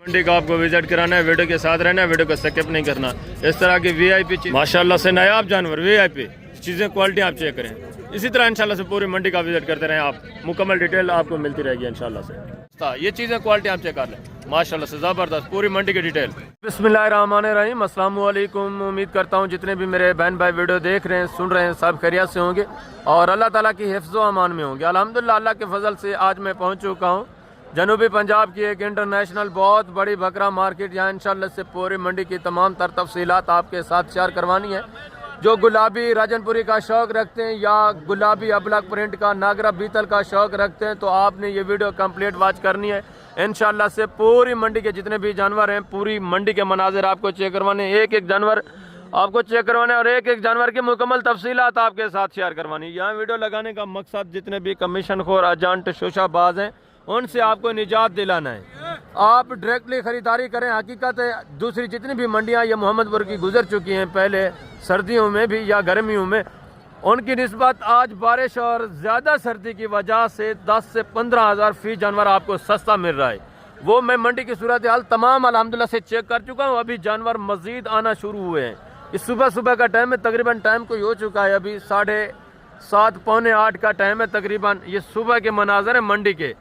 मंडी का आपको विजिट कराना है, वीडियो के साथ रहना है, वीडियो को स्किप नहीं करना। इस तरह की वीआईपी चीज माशाल्लाह से नायाब जानवर वीआईपी चीज़ें क्वालिटी आप चेक करें। इसी तरह इंशाल्लाह से पूरी मंडी का विजिट करते रहें आप, मुकम्मल डिटेल आपको मिलती रहेगी इंशाल्लाह से। ये चीज़ें क्वालिटी आप चेक कर लें, माशाल्लाह से ज़बरदस्त पूरी मंडी की डिटेल। बिस्मिल्लाहिर्रहमानिर्रहीम, अस्सलाम वालेकुम। उम्मीद करता हूँ जितने भी मेरे बहन भाई वीडियो देख रहे हैं, सुन रहे हैं, सब खैरियत से होंगे और अल्लाह ताला की हिफ्ज़ व अमान में होंगे। अल्हम्दुलिल्लाह अल्लाह के फजल से आज मैं पहुँच चुका हूँ जनूबी पंजाब की एक इंटरनेशनल बहुत बड़ी बकरा मार्केट। यहाँ इंशाल्लाह से पूरी मंडी की तमाम तर तफसीलात आपके साथ शेयर करवानी है। जो गुलाबी राजनपुरी का शौक़ रखते हैं या गुलाबी अबलक प्रिंट का नागरा बीतल का शौक़ रखते हैं तो आपने ये वीडियो कंप्लीट वॉच करनी है। इंशाल्लाह से पूरी मंडी के जितने भी जानवर हैं, पूरी मंडी के मनाजिर आपको चेक करवाने, एक एक जानवर आपको चेक करवाने और एक एक जानवर की मुकम्मल तफसीलात आपके साथ शेयर करवानी। यहाँ वीडियो लगाने का मकसद जितने भी कमीशन खोर एजेंट शोशाबाज हैं उनसे आपको निजात दिलाना है। आप डायरेक्टली ख़रीदारी करें। हकीकत है दूसरी जितनी भी मंडियाँ ये मोहम्मदपुर की गुजर चुकी हैं पहले सर्दियों में भी या गर्मियों में, उनकी निस्बत आज बारिश और ज़्यादा सर्दी की वजह से 10 से 15 हज़ार फी जानवर आपको सस्ता मिल रहा है। वो मैं मंडी की सूरत हाल तमाम अल्हम्दुलिल्लाह से चेक कर चुका हूँ। अभी जानवर मज़ीद आना शुरू हुए हैं। इस सुबह का टाइम है, तकरीबन टाइम कोई हो चुका है, अभी 7:30 पौने 8 का टाइम है तकरीबन। ये सुबह के मनाजर है मंडी के।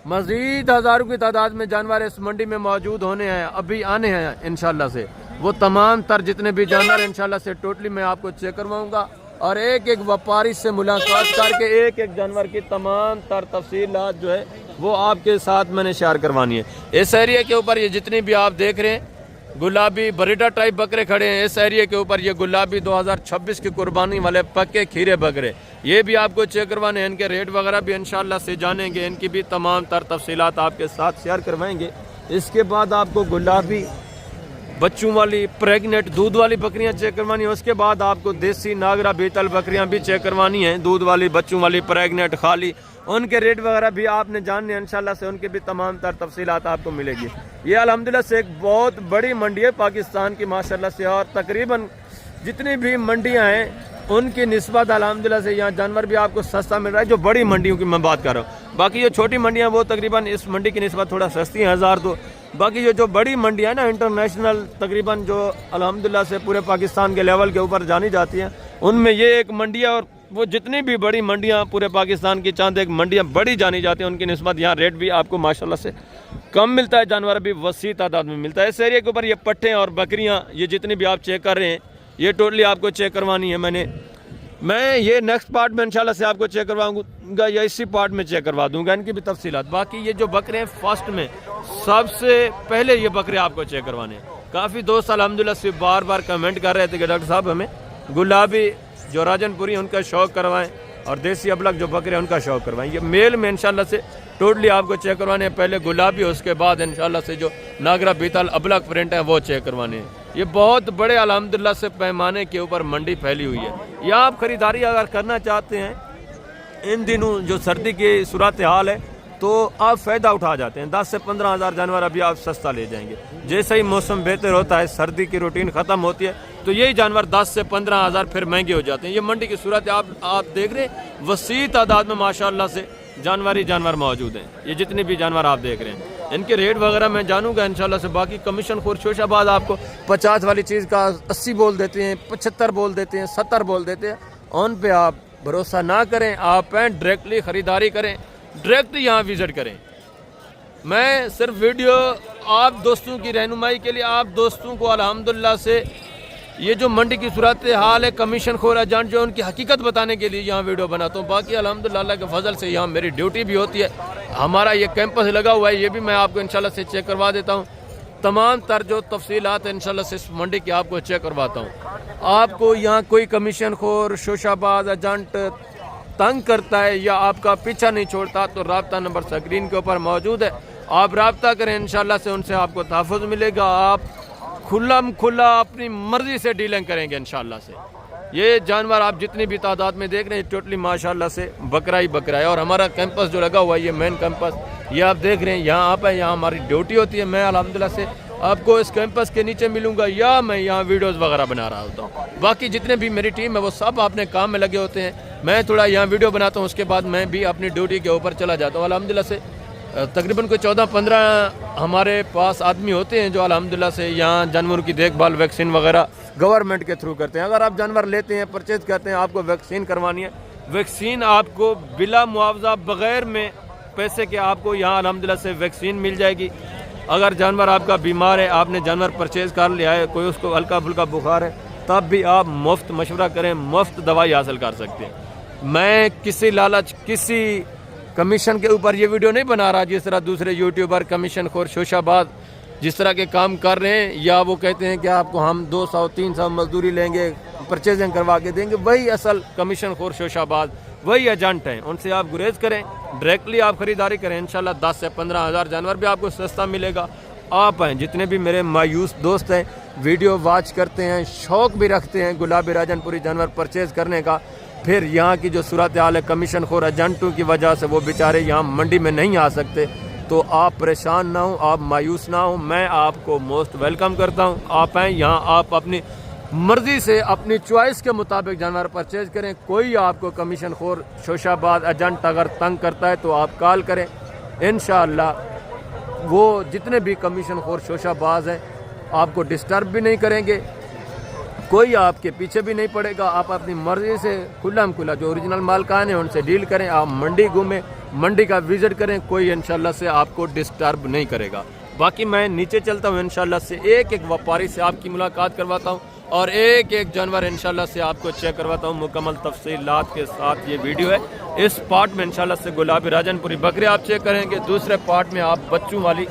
मज़ीद हज़ारों की तादाद में जानवर इस मंडी में मौजूद होने हैं, अभी आने हैं इंशाल्लाह से। वो तमाम तर जितने भी जानवर इंशाल्लाह से टोटली मैं आपको चेक करवाऊंगा और एक एक व्यापारी से मुलाकात करके एक एक जानवर की तमाम तर तफसीलात जो है वो आपके साथ मैंने शेयर करवानी है। इस एरिया के ऊपर ये जितनी भी आप देख रहे हैं गुलाबी बरीडा टाइप बकरे खड़े हैं, इस एरिया के ऊपर ये गुलाबी 2026 की कुर्बानी वाले पक्के खीरे बकरे, ये भी आपको चेक करवाने हैं। इनके रेट वगैरह भी इंशाल्लाह से जानेंगे, इनकी भी तमाम तर तफसीलात आपके साथ शेयर करवाएंगे। इसके बाद आपको गुलाबी बच्चों वाली प्रेगनेंट दूध वाली बकरियां चेक करवानी है। उसके बाद आपको देसी नागरा बीतल बकरियां भी चेक करवानी है, दूध वाली बच्चों वाली प्रेगनेंट खाली, उनके रेट वगैरह भी आपने जानने इंशाल्लाह से, उनकी भी तमाम तर तफसीलात आपको मिलेगी। ये अल्हम्दुलिल्लाह से एक बहुत बड़ी मंडी है पाकिस्तान की माशाल्लाह से, और तकरीबन जितनी भी मंडियां हैं उनकी निस्बत अल्हम्दुलिल्लाह से यहाँ जानवर भी आपको सस्ता मिल रहा है। जो बड़ी मंडियों की मैं बात कर रहा हूँ, बाकी जो छोटी मंडियाँ वो तकरीबन इस मंडी की निस्बत थोड़ा सस्ती है 1000 बाकी ये जो बड़ी मंडियाँ है ना इंटरनेशनल, तकरीबन जो अल्हम्दुलिल्लाह से पूरे पाकिस्तान के लेवल के ऊपर जानी जाती हैं, उनमें ये एक मंडी है। और वो जितनी भी बड़ी मंडियाँ पूरे पाकिस्तान की चांद एक मंडियाँ बड़ी जानी जाती हैं, उनकी निस्बत यहाँ रेट भी आपको माशाल्लाह से कम मिलता है, जानवर भी वसी तादाद में मिलता है। इस एरिया के ऊपर ये पट्टे और बकरियाँ ये जितनी भी आप चेक कर रहे हैं ये टोटली आपको चेक करवानी है। मैं ये नेक्स्ट पार्ट में इंशाल्लाह से आपको चेक करवाऊंगा या इसी पार्ट में चेक करवा दूंगा इनकी भी तफसीलात। बाकी ये जो बकरे हैं फर्स्ट में सबसे पहले ये बकरे आपको चेक करवाने हैं। काफ़ी दोस्त अल्हम्दुलिल्लाह से बार बार कमेंट कर रहे थे कि डॉक्टर साहब हमें गुलाबी जो राजनपुरी उनका शौक़ करवाएं और देसी अबलक जो बकरे उनका शौक़ करवाएं। ये मेल में इंशाल्लाह से टोटली आपको चेक करवाने हैं, पहले गुलाबी उसके बाद इंशाल्लाह से जो नागरा बीतल अबलक प्रिंट है वो चेक करवाने हैं। ये बहुत बड़े अल्हम्दुलिल्लाह से पैमाने के ऊपर मंडी फैली हुई है। या आप ख़रीदारी अगर करना चाहते हैं इन दिनों जो सर्दी की सूरत हाल है तो आप फ़ायदा उठा जाते हैं। 10 से 15 हज़ार जानवर अभी आप सस्ता ले जाएंगे। जैसे ही मौसम बेहतर होता है, सर्दी की रूटीन ख़त्म होती है तो यही जानवर 10 से 15 हज़ार फिर महंगे हो जाते हैं। ये मंडी की सूरत आप देख रहे हैं, वसी तादाद में माशाल्लाह से जानवर ही जानवर मौजूद हैं। ये जितने भी जानवर आप देख रहे हैं इनके रेट वगैरह मैं जानूंगा इंशाल्लाह से। बाकी कमीशन खोर शोशाबाद आपको 50 वाली चीज़ का 80 बोल देते हैं, 75 बोल देते हैं, 70 बोल देते हैं। उन पे आप भरोसा ना करें, आप डायरेक्टली ख़रीदारी करें, डायरेक्ट यहाँ विज़िट करें। मैं सिर्फ वीडियो आप दोस्तों की रहनुमाई के लिए, आप दोस्तों को अल्हम्दुलिल्लाह से ये जो मंडी की सूरत हाल है कमीशन खोर एजेंट जो उनकी हकीकत बताने के लिए यहाँ वीडियो बनाता हूँ। बाकी अल्हम्दुलिल्लाह अल्लाह के फजल से यहाँ मेरी ड्यूटी भी होती है। हमारा ये कैंपस लगा हुआ है, ये भी मैं आपको इंशाल्लाह से चेक करवा देता हूँ। तमाम तर जो तफसीलात इंशाल्लाह से इस मंडी की आपको चेक करवाता हूँ। आपको यहाँ कोई कमीशन खोर शोशाबाज एजेंट तंग करता है या आपका पीछा नहीं छोड़ता तो रब्ता नंबर स्क्रीन के ऊपर मौजूद है, आप रब्ता करें इंशाल्लाह से, उनसे आपको तहफ़्फ़ुज़ मिलेगा। आप खुला अपनी मर्ज़ी से डीलिंग करेंगे इंशाल्लाह से। ये जानवर आप जितनी भी तादाद में देख रहे हैं टोटली माशाल्लाह से बकरा ही बकरा है। और हमारा कैंपस जो लगा हुआ है ये मेन कैंपस ये आप देख रहे हैं, यहाँ आप है, यहाँ हमारी ड्यूटी होती है। मैं अल्हम्दुलिल्लाह से आपको इस कैंपस के नीचे मिलूंगा या मैं यहाँ वीडियोस वगैरह बना रहा होता हूँ। बाकी जितने भी मेरी टीम है वो सब अपने काम में लगे होते हैं। मैं थोड़ा यहाँ वीडियो बनाता हूँ, उसके बाद मैं भी अपनी ड्यूटी के ऊपर चला जाता हूँ। अल्हम्दुलिल्लाह से तकरीबन कोई 14-15 हमारे पास आदमी होते हैं जो अल्हम्दुलिल्लाह से यहाँ जानवरों की देखभाल वैक्सीन वगैरह गवर्नमेंट के थ्रू करते हैं। अगर आप जानवर लेते हैं, परचेज करते हैं, आपको वैक्सीन करवानी है, वैक्सीन आपको बिला मुआवजा बग़ैर में पैसे के आपको यहाँ अल्हम्दुलिल्लाह से वैक्सीन मिल जाएगी। अगर जानवर आपका बीमार है, आपने जानवर परचेज़ कर लिया है, कोई उसको हल्का फुल्का बुखार है, तब भी आप मुफ्त मशवरा करें, मुफ्त दवाई हासिल कर सकते हैं। मैं किसी लालच, किसी कमीशन के ऊपर ये वीडियो नहीं बना रहा जिस तरह दूसरे यूट्यूबर कमीशन खोर शोशाबाज जिस तरह के काम कर रहे हैं, या वो कहते हैं कि आपको हम 200-300 मजदूरी लेंगे, परचेजिंग करवा के देंगे। वही असल कमीशन खोर शोशाबाज, वही एजेंट हैं। उनसे आप गुरेज करें, डायरेक्टली आप ख़रीदारी करें। इंशाल्लाह 10 से 15 हज़ार जानवर भी आपको सस्ता मिलेगा। आप हैं जितने भी मेरे मायूस दोस्त हैं, वीडियो वॉच करते हैं, शौक़ भी रखते हैं गुलाबी राजनपुरी जानवर परचेज़ करने का, फिर यहाँ की जो सूरत हाल है कमीशन खोर एजेंटों की वजह से वो बेचारे यहाँ मंडी में नहीं आ सकते, तो आप परेशान ना हो, आप मायूस ना हो। मैं आपको मोस्ट वेलकम करता हूँ। आप हैं यहाँ, आप अपनी मर्ज़ी से अपनी चॉइस के मुताबिक जानवर परचेज करें। कोई आपको कमीशन खोर शोशाबाज एजेंट अगर तंग करता है तो आप कॉल करें। इंशाअल्लाह वो जितने भी कमीशन खोर शोशाबाज हैं आपको डिस्टर्ब भी नहीं करेंगे, कोई आपके पीछे भी नहीं पड़ेगा। आप अपनी मर्ज़ी से खुला जो ओरिजिनल मालकान है उनसे डील करें। आप मंडी घूमें, मंडी का विज़िट करें, कोई इंशाल्लाह से आपको डिस्टर्ब नहीं करेगा। बाकी मैं नीचे चलता हूँ, इंशाल्लाह से एक एक व्यापारी से आपकी मुलाकात करवाता हूँ और एक एक जानवर इंशाल्लाह से आपको चेक करवाता हूँ मुकम्मल तफसीलात के साथ। ये वीडियो है, इस पार्ट में इंशाल्लाह से गुलाबी राजनपुरी बकरी आप चेक करेंगे, दूसरे पार्ट में आप बच्चों वाली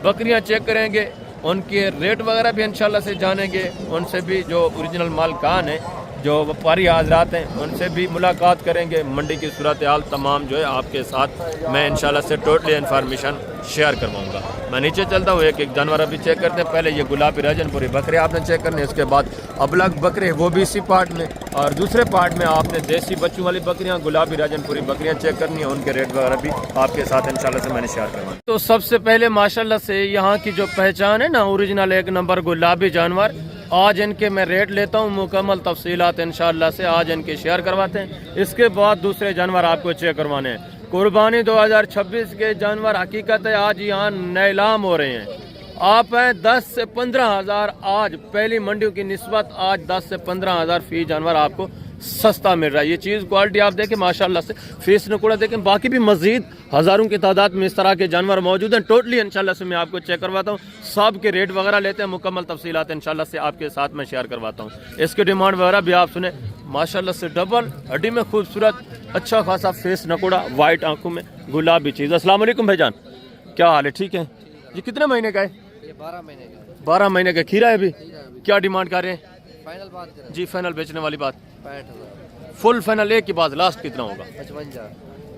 बकरियाँ चेक करेंगे, उनके रेट वगैरह भी इंशाल्लाह से जानेंगे। उनसे भी जो ओरिजिनल मालकान है, जो व्यापारी हजरात हैं, उनसे भी मुलाकात करेंगे। मंडी की सूरत हाल तमाम जो है आपके साथ मैं इंशाल्लाह से टोटली इन्फॉर्मेशन शेयर करवाऊंगा। मैं नीचे चलता हूँ, एक एक जानवर अभी चेक करते हैं। पहले ये गुलाबी राजनपुरी बकरे आपने चेक करने, इसके बाद अबलग बकरे वो भी इसी पार्ट में, और दूसरे पार्ट में आपने देसी बच्चों वाली बकरियाँ गुलाबी राजनपुरी बकरियाँ चेक करनी है। उनके रेट वगैरह भी आपके साथ इंशाल्लाह से मैंने शेयर करवाना। तो सबसे पहले माशाल्लाह से यहाँ की जो पहचान है ना, ओरिजिनल एक नंबर गुलाबी जानवर, आज इनके मैं रेट लेता हूँ, मुकम्मल तफसीलात इंशाल्लाह से आज इनके शेयर करवाते हैं। इसके बाद दूसरे जानवर आपको चेक करवाने हैं। कुर्बानी 2026 के जानवर हकीकत है आज यहाँ नीलाम हो रहे हैं। आप हैं 10 से 15 हज़ार, आज पहली मंडियों की निस्बत आज 10 से 15 हज़ार फी जानवर आपको सस्ता मिल रहा है। ये चीज़ क्वालिटी आप देखें माशाल्लाह से, फेस नकुड़ा देखें, बाकी भी मज़ीद हज़ारों की तादाद में इस तरह के जानवर मौजूद हैं। टोटली इंशाल्लाह से मैं आपको चेक करवाता हूँ, सब के रेट वगैरह लेते हैं, मुकम्मल तफसीलात इंशाल्लाह से आपके साथ मैं शेयर करवाता हूँ। इसकी डिमांड वगैरह भी आप सुने, माशाल्लाह से डबल हड्डी में खूबसूरत, अच्छा खासा फेस नकुड़ा, वाइट आंखों में गुलाबी चीज़। अस्सलाम वालेकुम भाईजान, क्या हाल है? ठीक है जी। कितने महीने का है? 12 महीने का। 12 महीने का खीरा है भी। क्या डिमांड कर रहे हैं? फाइनल बात करें जी, फाइनल बेचने वाली बात 65,000 फुल फाइनल। एक की बात, लास्ट कितना होगा?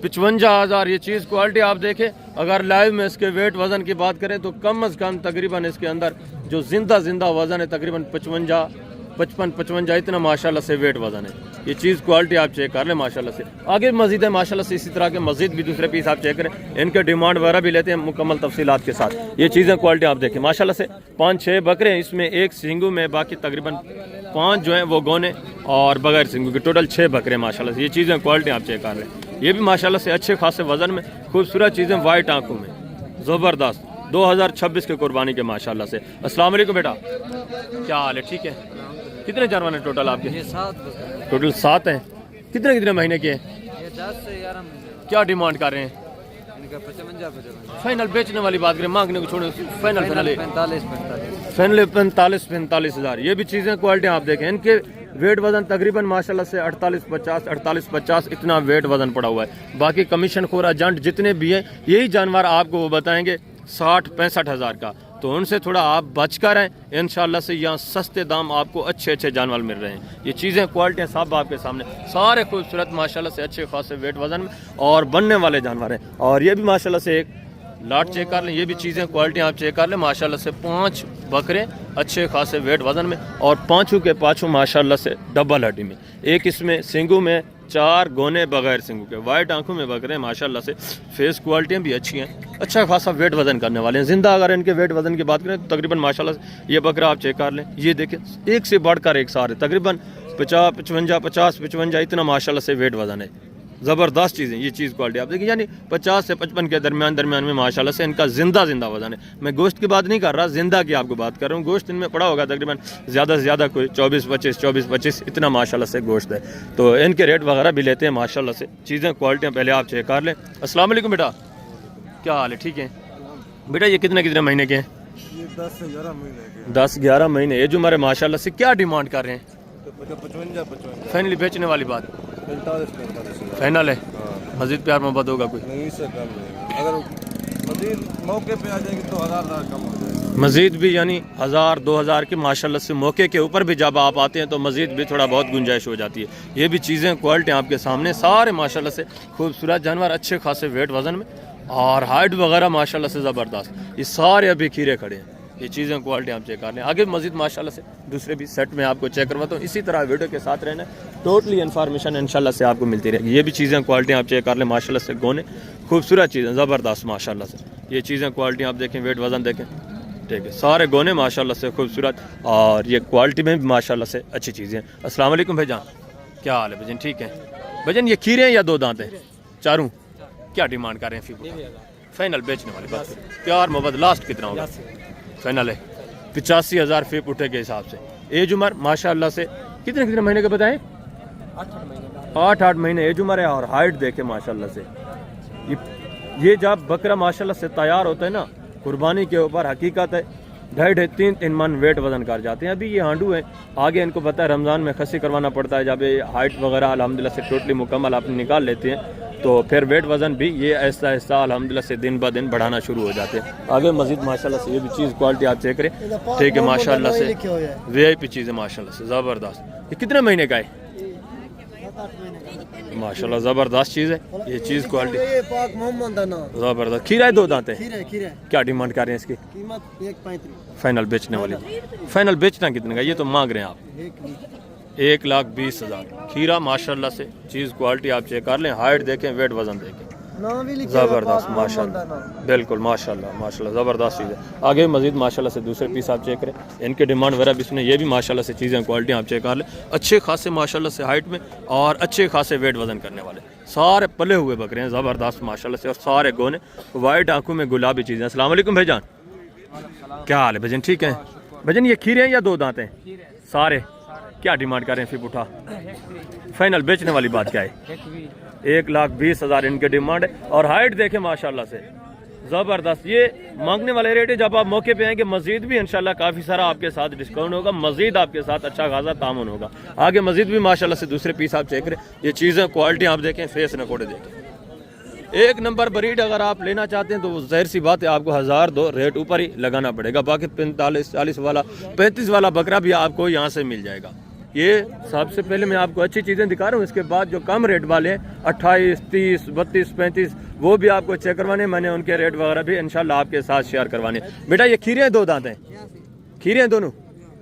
55,000। ये चीज़ क्वालिटी आप देखें, अगर लाइव में इसके वेट वजन की बात करें तो कम अज़ कम तकरीबन इसके अंदर जो जिंदा वजन है तकरीबन 55 इतना माशाल्लाह से वेट वजन है। ये चीज़ क्वालिटी आप चेक कर लें माशाल्लाह से। आगे मजीद है माशाल्लाह से, इसी तरह के मजीद भी दूसरे पीस आप चेक करें, इनके डिमांड वगैरह भी लेते हैं मुकम्मल तफसीलात के साथ। ये चीज़ें क्वालिटी आप देखें माशाल्लाह से। 5-6 बकरे हैं, इसमें एक सिंगू में, बाकी तकरीबन 5 जो हैं वो गोने और बगैर सिंगू के, टोटल 6 बकरे माशाल्लाह से। ये चीज़ें क्वालिटी आप चेक कर लें। ये भी माशाल्लाह से अच्छे खासे वजन में, खूबसूरत चीज़ें, वाइट आंखों में, ज़बरदस्त 2026 के कुर्बानी के माशाल्लाह से। अस्सलाम वालेकुम बेटा, क्या हाल है? ठीक है। कितने जानवर हैं टोटल आपके? 7। टोटल 7 हैं। कितने महीने के हैं? 10 से 11 महीने। क्या डिमांड कर रहे हैं? 55। फाइनल बेचने वाली बात करें, मांगने को छोड़े, फाइनल 45 हज़ार। ये भी चीज़ें क्वालिटी आप देखें, इनके वेट वजन तकरीबन माशाल्लाह से 48-50 इतना वेट वजन पड़ा हुआ है। बाकी कमीशन खोर एजेंट जितने भी हैं, यही जानवर आपको वो बताएंगे 60-65 हज़ार का, तो उनसे थोड़ा आप बच कर हैं। इंशाल्लाह से यहाँ सस्ते दाम आपको अच्छे जानवर मिल रहे हैं। ये चीज़ें क्वालिटियाँ सब आपके सामने, सारे खूबसूरत माशाल्लाह से अच्छे खासे वेट वजन में और बनने वाले जानवर हैं। और ये भी माशाल्लाह से एक लाट चेक कर लें, ये भी चीज़ें क्वालिटी आप चेक कर लें माशाल्लाह से। 5 बकरे अच्छे खासे वेट वजन में और पाँचों के पाँचों माशाल्लाह से डबल हड्डी में। एक इसमें सिंगू में, 4 गोने बगैर सिंगू के, वाइट आंखों में बकरे माशाल्लाह से। फेस क्वालिटियाँ भी अच्छी हैं, अच्छा खासा वेट वजन करने वाले हैं। जिंदा अगर इनके वेट वजन की बात करें तो तकरीबन माशाल्लाह से ये बकरा आप चेक कर लें, ये देखें एक से बढ़कर एक सारे तकरीबन 50-55 इतना माशाल्लाह से वेट वजन है। ज़बरदस्त चीज़ें, ये चीज़ क्वालिटी आप देखिए, यानी 50 से 55 के दरमियान में माशाल्लाह से इनका जिंदा वज़न है। मैं गोश्त की बात नहीं कर रहा, जिंदा की आपको बात कर रहा हूँ। गोश्त इनमें पड़ा होगा तकरीबन ज़्यादा से ज़्यादा कोई 24-25 इतना माशाल्लाह से गोश्त है। तो इनके रेट वगैरह भी लेते हैं माशाल्लाह से। चीज़ें क्वालिटियाँ पहले आप चेक कर लें। अस्सलाम वालेकुम बेटा, क्या हाल है? ठीक है बेटा, ये कितने महीने के हैं? 10 से 11 महीने के। 10-11 महीने एज उम्र है माशाल्लाह से। क्या डिमांड कर रहे हैं? 55 फाइनली बेचने वाली बात 45 फाइनल है? मजीद प्यार मोहब्बत होगा कोई? नहीं से कम नहीं। अगर मजीद मौके पे आ जाएगी तो 1000 कम हो जाएगा। मजीद भी यानी 1000-2000 की माशाल्लाह से मौके के ऊपर भी जब आप आते हैं तो मजीद भी थोड़ा बहुत गुंजाइश हो जाती है। ये भी चीज़ें क्वालिटी आपके सामने, सारे माशाल्लाह से खूबसूरत जानवर, अच्छे खासे वेट वज़न में और हाइट वगैरह माशाल्लाह से ज़बरदस्त। ये सारे अभी खीरे खड़े हैं। ये चीज़ें क्वालिटी आप चेक कर लें। आगे मजीद माशाल्लाह से दूसरे भी सेट में आपको चेक करवाता हूँ। इसी तरह वीडियो के साथ रहना, टोटली इन्फॉर्मेशन इंशाल्लाह से आपको मिलती रहेगी। ये भी चीज़ें क्वालिटी आप चेक कर लें माशाल्लाह से। गोने खूबसूरत चीज़ें ज़बरदस्त माशाल्लाह से। ये चीज़ें क्वालिटी आप देखें, वेट वज़न देखें, ठीक है, सारे गोने माशाल्लाह से खूबसूरत और ये क्वालिटी में भी माशाल्लाह से अच्छी चीज़ें। अस्सलाम वालेकुम भाईजान, क्या हाल है भाईजान? ठीक है भाईजान, ये खीरे हैं या 2 दांत हैं? चारों? क्या डिमांड कर रहे हैं? फाइनल बेचने वाली बात, प्यार मोहब्बत लास्ट कितना होगा? फाइनल है 85,000 फी पुट्ठे के हिसाब से। एज उम्र माशाल्लाह से कितने महीने का बताएं? 8 महीने एज उम्र है और हाइट देखे माशाल्लाह से। ये जब बकरा माशाल्लाह से तैयार होता है ना कुर्बानी के ऊपर, हकीकत है 2.5-3 मन वेट वजन कर जाते हैं। अभी ये हांडू है, आगे इनको पता है रमज़ान में खसी करवाना पड़ता है। जब ये हाइट वगैरह अल्हम्दुलिल्लाह से टोटली मुकम्मल आप निकाल लेते हैं तो फिर वेट वज़न भी ये ऐसा अल्हम्दुलिल्लाह से दिन ब दिन बढ़ाना शुरू हो जाते हैं। आगे मजीद माशाल्लाह से ये भी चीज़ क्वालिटी आप चेक करें, ठीक है माशाल्लाह से। VIP चीज़ है माशाल्लाह से ज़बरदस्त। ये कितने महीने का है? माशाल्लाह ज़बरदस्त चीज़ है ये चीज़ क्वालिटी ज़बरदस्त। खीरा है 2 दांत है। क्या डिमांड कर रहे हैं इसकी? कीमत 1.35। फाइनल बेचने वाली, फाइनल बेचना कितने का? ये तो मांग रहे हैं आप 1,20,000। खीरा माशाल्लाह से चीज़ क्वालिटी आप चेक कर लें, हाइट देखें, वेट वज़न देखें, ज़बरदस्त माशाल्लाह, बिल्कुल माशाल्लाह माशाल्लाह ज़बरदस्त चीज़ है। आगे मजीद माशाल्लाह से दूसरे पीस आप चेक करें, इनके डिमांड वगैरह भी सुने। ये भी माशाल्लाह से चीज़ें क्वालिटी आप चेक कर लें, अच्छे खासे माशाल्लाह से हाइट में और अच्छे खासे वेट वज़न करने वाले, सारे पले हुए बकरे हैं ज़बरदस्त माशाल्लाह से और सारे गोने वाइट आंखों में गुलाबी चीज़ें। अस्सलाम वालेकुम भाईजान, क्या हाल है भाईजान? ठीक है भाईजान, ये खीरे हैं या 2 दांत हैं? सारे? क्या डिमांड कर रहे हैं? फिर उठा फाइनल बेचने वाली बात क्या है? 1,20,000 इनके डिमांड है और हाइट देखें माशाल्लाह से ज़बरदस्त। ये मांगने वाले रेट है। जब आप मौके पे आएंगे मजीद भी इंशाल्लाह काफ़ी सारा आपके साथ डिस्काउंट होगा, मजीद आपके साथ अच्छा खासा तामुन होगा। आगे मजीद भी माशाल्लाह से दूसरे पीस आप चेक करें, ये चीज़ें क्वालिटी आप देखें, फेस नकोड़े देखें, एक नंबर ब्रीड अगर आप लेना चाहते हैं तो जाहिर सी बात है आपको 1002 रेट ऊपर ही लगाना पड़ेगा। बाकी 45-40 वाला 35 वाला बकरा भी आपको यहाँ से मिल जाएगा। ये सबसे पहले मैं आपको अच्छी चीज़ें दिखा रहा हूँ, इसके बाद जो कम रेट वाले हैं 28, 30, 32, 35 वो भी आपको चेक करवाने, मैंने उनके रेट वगैरह भी इंशाल्लाह आपके साथ शेयर करवाने। बेटा ये खीरे हैं 2 दांत हैं? खीरे हैं दोनों?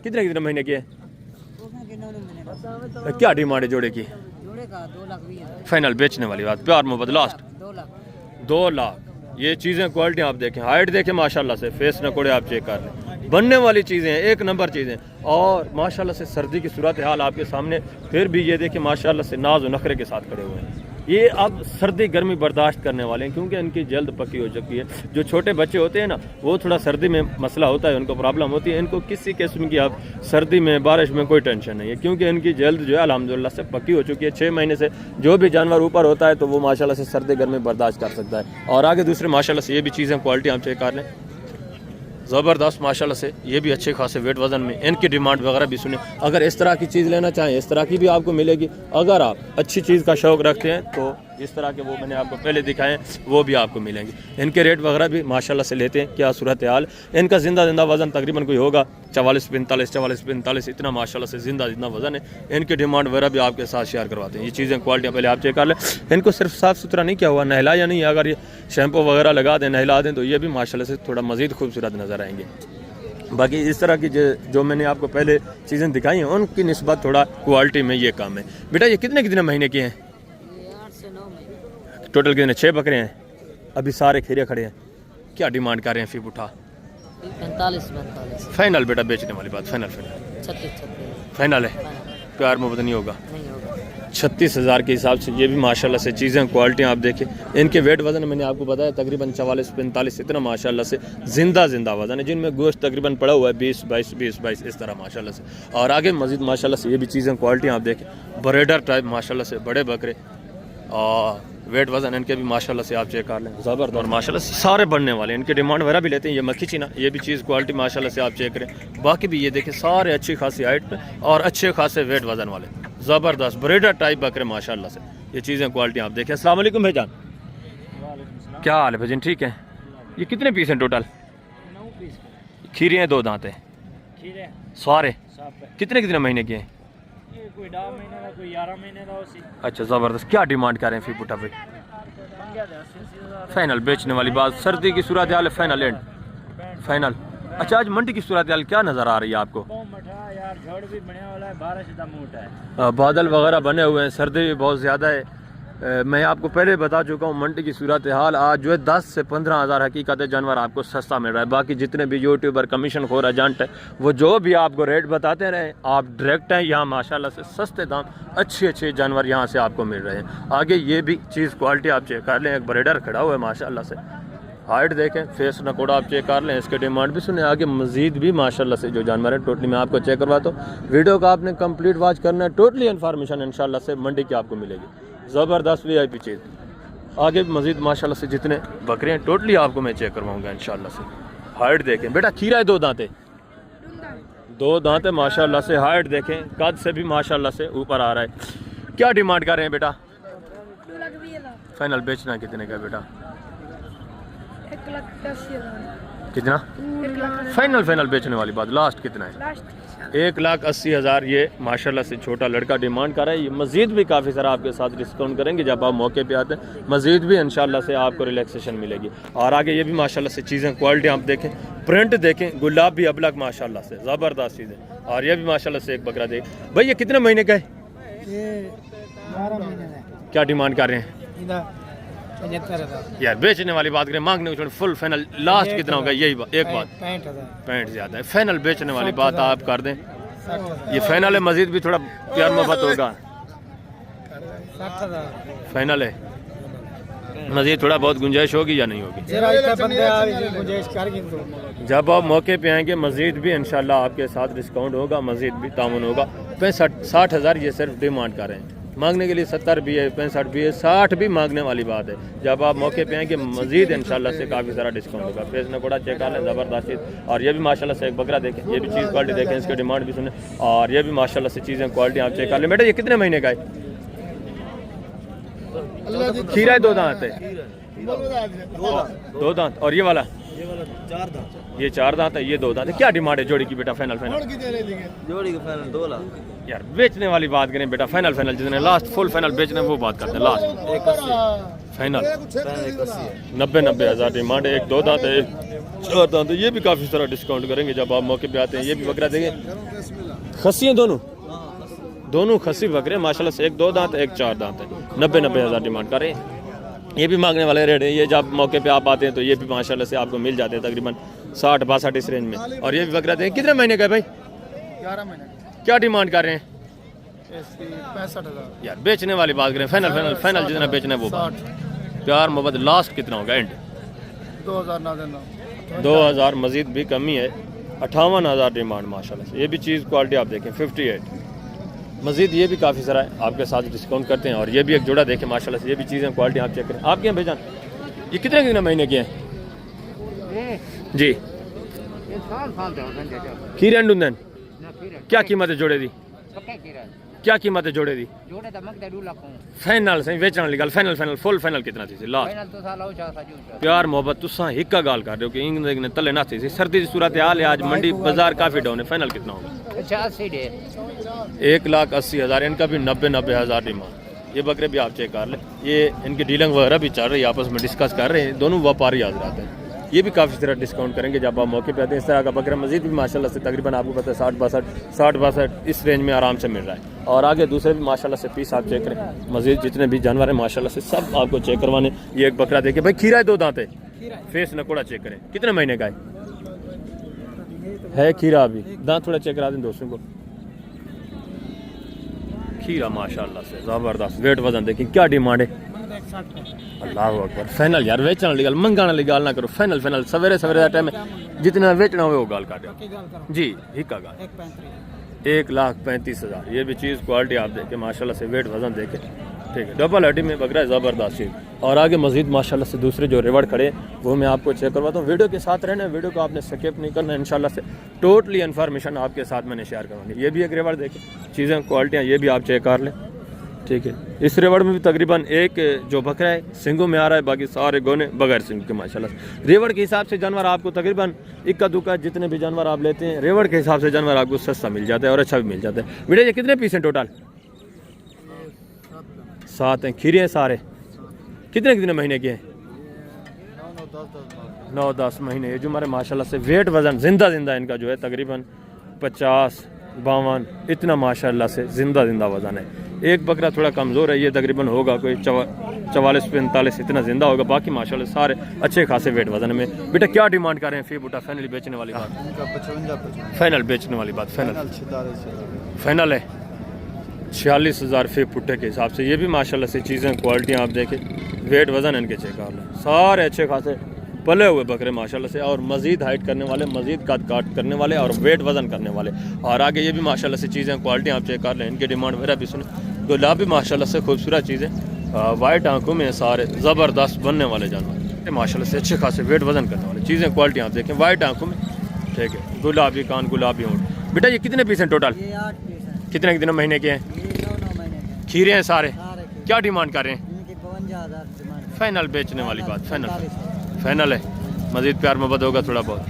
कितने महीने के हैं? क्या डिमांड है जोड़े की? फाइनल बेचने वाली बात, प्यार मोहब्बत लास्ट 2 लाख। ये चीज़ें क्वालिटी आप देखें, हाइट देखें माशाल्लाह से, फेस नकोड़े आप चेक कर लें, बनने वाली चीज़ें हैं, एक नंबर चीज़ें। और माशाल्लाह से सर्दी की सूरत हाल आपके सामने, फिर भी ये देखिए माशाल्लाह से नाज और नखरे के साथ खड़े हुए हैं। ये अब सर्दी गर्मी बर्दाश्त करने वाले हैं क्योंकि इनकी जल्द पक्की हो चुकी है। जो छोटे बच्चे होते हैं ना वो थोड़ा सर्दी में मसला होता है, उनको प्रॉब्लम होती है। इनको किसी किस्म की अब सर्दी में बारिश में कोई टेंशन नहीं है क्योंकि इनकी जल्द जो है अल्हम्दुलिल्लाह से पक्की हो चुकी है। 6 महीने से जो भी जानवर ऊपर होता है तो वो माशाल्लाह से सर्दी गर्मी बर्दाश्त कर सकता है। और आगे दूसरे माशाल्लाह से ये भी चीज़ें क्वालिटी आप चेक कर लें, ज़बरदस्त माशाल्लाह से। ये भी अच्छे खासे वेट वज़न में, इनकी डिमांड वगैरह भी सुने। अगर इस तरह की चीज़ लेना चाहें इस तरह की भी आपको मिलेगी। अगर आप अच्छी चीज़ का शौक़ रखते हैं तो इस तरह के वो मैंने आपको पहले दिखाए वो भी आपको मिलेंगे। इनके रेट वगैरह भी माशाल्लाह से लेते हैं। क्या सूरत हाल, इनका जिंदा वज़न तकरीबन कोई होगा 44-45 इतना माशाल्लाह से जिंदा वज़न है। इनकी डिमांड वगैरह भी आपके साथ शेयर करवाते हैं। ये चीज़ें क्वालिटियाँ पहले आप चेक कर लें। इनको सिर्फ साफ़ सुथरा नहीं किया हुआ, नहला या नहीं, अगर ये शैम्पू वगैरह लगा दें नहला दें तो ये भी माशाल्लाह से थोड़ा मज़ीद खूबसूरत नज़र आएंगे। बाकी इस तरह की जो मैंने आपको पहले चीज़ें दिखाई हैं उनकी निस्बत थोड़ा क्वालिटी में ये कम है। बेटा ये कितने महीने के हैं? 8 से 9 महीने। टोटल कितने? 6 बकरे हैं, अभी सारे खीरे खड़े हैं। क्या डिमांड कर रहे हैं? फी उठा 45। फाइनल बेटा बेचने वाली बात, फाइनल 36 फाइनल है, प्यार मोहब्बत नहीं होगा? नहीं होगा। 36,000 के हिसाब से ये भी माशाल्लाह से चीज़ें क्वालिटी आप देखें। इनके वेट वज़न मैंने आपको बताया तकरीबन 44-45 इतना माशाल्लाह से जिंदा वज़न है, जिनमें गोश्त तकरीबन पड़ा हुआ है 20-22 इस तरह माशाल्लाह से। और आगे मज़ीद माशाल्लाह से ये भी चीज़ें क्वालिटी आप देखें, ब्रेडर टाइप माशाल्लाह से बड़े बकरे और वेट वज़न इनके भी माशाल्लाह से आप चेक कर लें ज़बरदस्त। और माशाल्लाह से सारे बढ़ने वाले, इनके डिमांड वगैरह भी लेते हैं। ये मक्खी चीना, ये भी चीज़ क्वालिटी माशाल्लाह से आप चेक करें। बाकी भी ये देखें सारे अच्छी खासी हाइट पे और अच्छे खासे वेट वज़न वाले ज़बरदस्त ब्रीडर टाइप बकरे माशाल्लाह से। ये चीज़ें क्वालिटी आप देखें। अस्सलाम वालेकुम भाईजान, क्या हाल है भाईजान? ठीक है। ये कितने पीस हैं टोटल? 9 पीस खीरे हैं, 2 दांत हैं खीरे सारे। कितने महीने के हैं? ये कोई 10 महीने का, कोई 11 महीने का उसी। अच्छा ज़बरदस्त। क्या डिमांड कर रहे हैं फी पुटा पे? फाइनल बेचने वाली बात, सर्दी की सूरत हाल है, फाइनल एंड फाइनल। अच्छा आज मंडी की सूरत हाल क्या नज़र आ रही है आपको? यार झड़ भी बने वाला है, बारिश का मोटा है, बादल वगैरह बने हुए हैं, सर्दी भी बहुत ज़्यादा है। मैं आपको पहले बता चुका हूँ मंडी की सूरत हाल आज जो है 10 से 15 हज़ार हकीकत जानवर आपको सस्ता मिल रहा है। बाकी जितने भी यूट्यूबर कमीशन खोर एजेंट है वो जो भी आपको रेट बताते रहे, आप डायरेक्ट हैं यहाँ माशाल्लाह से सस्ते दाम अच्छे जानवर यहाँ से आपको मिल रहे हैं। आगे ये भी चीज़ क्वालिटी आप चेक कर लें, एक ब्रीडर खड़ा हुआ है माशाल्लाह से, हाइट देखें, फेस नकोड़ा आप चेक कर लें, इसके डिमांड भी सुने। आगे मजीद भी माशाल्लाह से जो जानवर है टोटली मैं आपको चेक करवाता हूँ। वीडियो का आपने कंप्लीट वॉच करना है, टोटली इन्फॉर्मेशन इंशाल्लाह से मंडी की आपको मिलेगी, ज़बरदस्त VIP चीज़। आगे भी मजीद माशाल्लाह से जितने बकरे हैं टोटली आपको मैं चेक करवाऊँगा इंशाल्लाह से। हाइट देखें बेटा, खीरा है 2 दांत है, 2 दांत है माशाल्लाह से। हाइट देखें, कद से भी माशाल्लाह से ऊपर आ रहा है। क्या डिमांड कर रहे हैं बेटा? फाइनल बेचना कितने का बेटा? 1,80,000। कितना? फाइनल बेचने वाली बात, लास्ट कितना है? 1,80,000 ये माशाल्लाह से छोटा लड़का डिमांड कर रहा है। ये मज़ीद भी काफ़ी सारा आपके साथ डिस्काउंट करेंगे जब आप मौके पे आते हैं, मज़ीद भी इंशाल्लाह से आपको रिलैक्सेशन मिलेगी। और आगे ये भी माशाल्लाह से चीज़ें क्वालिटी आप देखें, प्रिंट देखें, गुलाब भी अबलग माशाल्लाह से ज़बरदस्त चीज़ें। और ये भी माशाल्लाह से एक बकरा देख भाई, ये कितने महीने का है? ये 12 महीने का। क्या डिमांड कर रहे हैं? 75,000 यार बेचने वाली बात करें, मांगने को फुल फाइनल लास्ट कितना होगा? यही एक बात 65 ज़्यादा है। फाइनल बेचने वाली बात आप कर दें, ये फाइनल है, मजीद भी थोड़ा प्यार मोहब्बत होगा। 60,000 फाइनल है, मजीद थोड़ा बहुत गुंजाइश होगी या नहीं होगी? जब आप मौके पे आएंगे मजीद भी इंशाल्लाह आपके साथ डिस्काउंट होगा, मजीद भी तामुन होगा। 65-60,000 ये सिर्फ डिमांड कर रहे हैं, मांगने के लिए 70 भी है, 65 भी है, 60 भी मांगने वाली बात है। जब आप मौके पे आएंगे मजीद इंशाल्लाह से काफ़ी सारा डिस्काउंट होगा। फेस नकोड़ा चेक कर लें, ज़बरदस्त चीज़। और ये भी माशाल्लाह से एक बकरा देखें, ये भी चीज़ क्वालिटी देखें, इसके डिमांड भी सुने। और ये भी माशाल्लाह से चीज़ें क्वालिटी आप चेक कर लें। बेटा ये कितने महीने का है? खीरा है, 2 दांत है, 2 दांत। और ये वाला 4 दांत, ये 4 दांत है, ये 2 दांत है। क्या डिमांड है जोड़ी की बेटा? फाइनल जोड़ी का फाइनल 2 लाख। यार बेचने वाली बात करें बेटा, फाइनल जितने लास्ट फुल फाइनल बेचने वो बात करते हैं। लास्ट 1,80,000 फाइनल 1,80,000 90,000 डिमांड है। एक 2 दांत है, 4 दांत है। ये भी काफ़ी सारा डिस्काउंट करेंगे जब आप मौके पे आते हैं। ये भी बकरा देंगे, खस्सी हैं दोनों खस्सी बकरे माशाल्लाह से, एक 2 दांत एक 4 दांत है। 90,000 डिमांड कर रहे हैं। ये भी मांगने वाले रेट है। ये जब मौके पे आप आते हैं तो ये भी माशाल्लाह से आपको मिल जाते हैं तकरीबन 60-62 इस रेंज में। और ये भी बकरा देंगे, कितने महीने का है भाई? 11 महीने। क्या डिमांड कर रहे हैं? 65,000 यार बेचने वाली बात करें, फाइनल जितना बेचना है वो बात। प्यार मोहब्बत लास्ट कितना होगा? एंड 2,000 ना देना, 2,000 मजीद भी कमी है। 58,000 डिमांड माशाल्लाह से। ये भी चीज़ क्वालिटी आप देखें 58। मजीद ये भी काफ़ी सारा है, आपके साथ डिस्काउंट करते हैं। और ये भी एक जोड़ा देखें माशाल्लाह से, ये भी चीज़ें क्वालिटी आप चेक करें। आपके यहाँ भेजान ये कितने महीने के हैं जी? खीरे अंडून क्या कीमत है जोड़े दी? क्या कीमत है जोड़े दी? फाइनल सही बेचने वाली गल, फाइनल फुल फाइनल कितना थी लास्ट? प्यार मोहब्बत तुसा हिक्का गाल कर रहे हो कि इंग्लिश ने तले ना थी। सर्दी की सूरत हाल है, आज मंडी बाजार काफ़ी डाउन है। फाइनल कितना होगा? 1,80,000। इनका भी 90,000 डिमांड। ये बकरे भी आप चेक कर लें, ये इनकी डीलिंग वगैरह भी चल रही है, आपस में डिस्कस कर रहे हैं, दोनों व्यापारी हजरात हैं। ये भी काफ़ी तरह डिस्काउंट करेंगे जब आप मौके पे आते हैं। इस तरह का बकरा मजीद भी माशाल्लाह से तकरीबन आपको पता है 60-62 इस रेंज में आराम से मिल रहा है। और आगे दूसरे भी माशाल्लाह से पीस आप चेक करें, मजीद जितने भी जानवर हैं माशाल्लाह से सब आपको चेक करवाने। ये एक बकरा देखिए भाई, खीरा है, 2 दांत है, फेस नकोड़ा चेक करें, कितने महीने का है खीरा? अभी दांत थोड़ा चेक करा दें दोस्तों को। खीरा माशाल्लाह से ज़बरदस्त। वेट वजन देखिए क्या डिमांड है। अल्लाह अकबर। फाइनल यार वेचने वाली गल मंगाने वाली गल ना करो। फाइनल फाइनल सवेरे सवेरे टाइम में जितना वेचना हो वो गाल काटो जी। हिक्का गाल 1,35,000। ये भी चीज़ क्वालिटी आप देखें माशाल्लाह से, वेट वजन देखें, ठीक है। डबल हड्डी में बकरा है, ज़बरदस्त चीज़। और आगे मजीद माशाल्लाह से दूसरे जो रिवॉर्ड खड़े वो मैं आपको चेक करवाता हूँ। वीडियो के साथ रहना, वीडियो को आपने स्किप नहीं करना। इंशाल्लाह से टोटली इन्फॉर्मेशन आपके साथ मैंने शेयर करवानी। ये भी एक रिवॉर्ड देखें, चीज़ें क्वालिटियाँ ये भी आप चेक कर लें, ठीक है। इस रिवॉर्ड में भी तकरीबन एक जो बकरा है सिंगों में आ रहा है, बाकी सारे गोने बगैर सिंग के माशाल्लाह से। रिवॉर्ड के हिसाब से जानवर आपको तकरीबन इक्का दुक्का जितने भी जानवर आप लेते हैं रिवॉर्ड के हिसाब से जानवर आपको सस्ता मिल जाता है और अच्छा भी मिल जाता है। बेटे ये कितने पीस हैं टोटल? 7 हैं। खीरे हैं सारे कितने कितने महीने के हैं? 9-10 महीने। ये जो हमारे माशाल्लाह से वेट वजन जिंदा इनका जो है तकरीबन 50-52 इतना माशाल्लाह से जिंदा वजन है। एक बकरा थोड़ा कमज़ोर है, ये तकरीबन होगा कोई 44-45 इतना जिंदा होगा। बाकी माशाल्लाह सारे अच्छे खासे वेट वजन में। बेटा क्या डिमांड कर रहे हैं फी बूटा? फाइनली बेचने वाली बात, फाइनल बेचने वाली बात, फाइनल है 46,000 फी पुट्टे के हिसाब से। ये भी माशाल्लाह से चीज़ें क्वालिटियाँ आप देखें, वेट वजन इनके चेक कर लें। सारे अच्छे खासे पले हुए बकरे माशाल्लाह से, और मज़ीद हाइट करने वाले, मज़ीद काट करने वाले और वेट वजन करने वाले। और आगे ये भी माशाल्लाह से चीज़ें क्वालिटी आप चेक कर लें। इनकी डिमांड वगैरह भी सुने। गुलाबी माशाल्लाह से खूबसूरत चीज़ें, वाइट आंखों में सारे ज़बरदस्त बनने वाले जानवर माशाल्लाह से, अच्छे खासे वेट वजन करने वाले। चीज़ें क्वालिटी आप देखें, वाइट आंखों में, ठीक है। गुलाबी कान, गुलाबी होंठ। बेटा ये कितने पीस हैं टोटल? कितने कितने महीने के हैं? खीरे हैं सारे। क्या डिमांड कर रहे हैं? फाइनल बेचने वाली बात, फाइनल है। मजीद प्यार मोहब्बत होगा थोड़ा बहुत,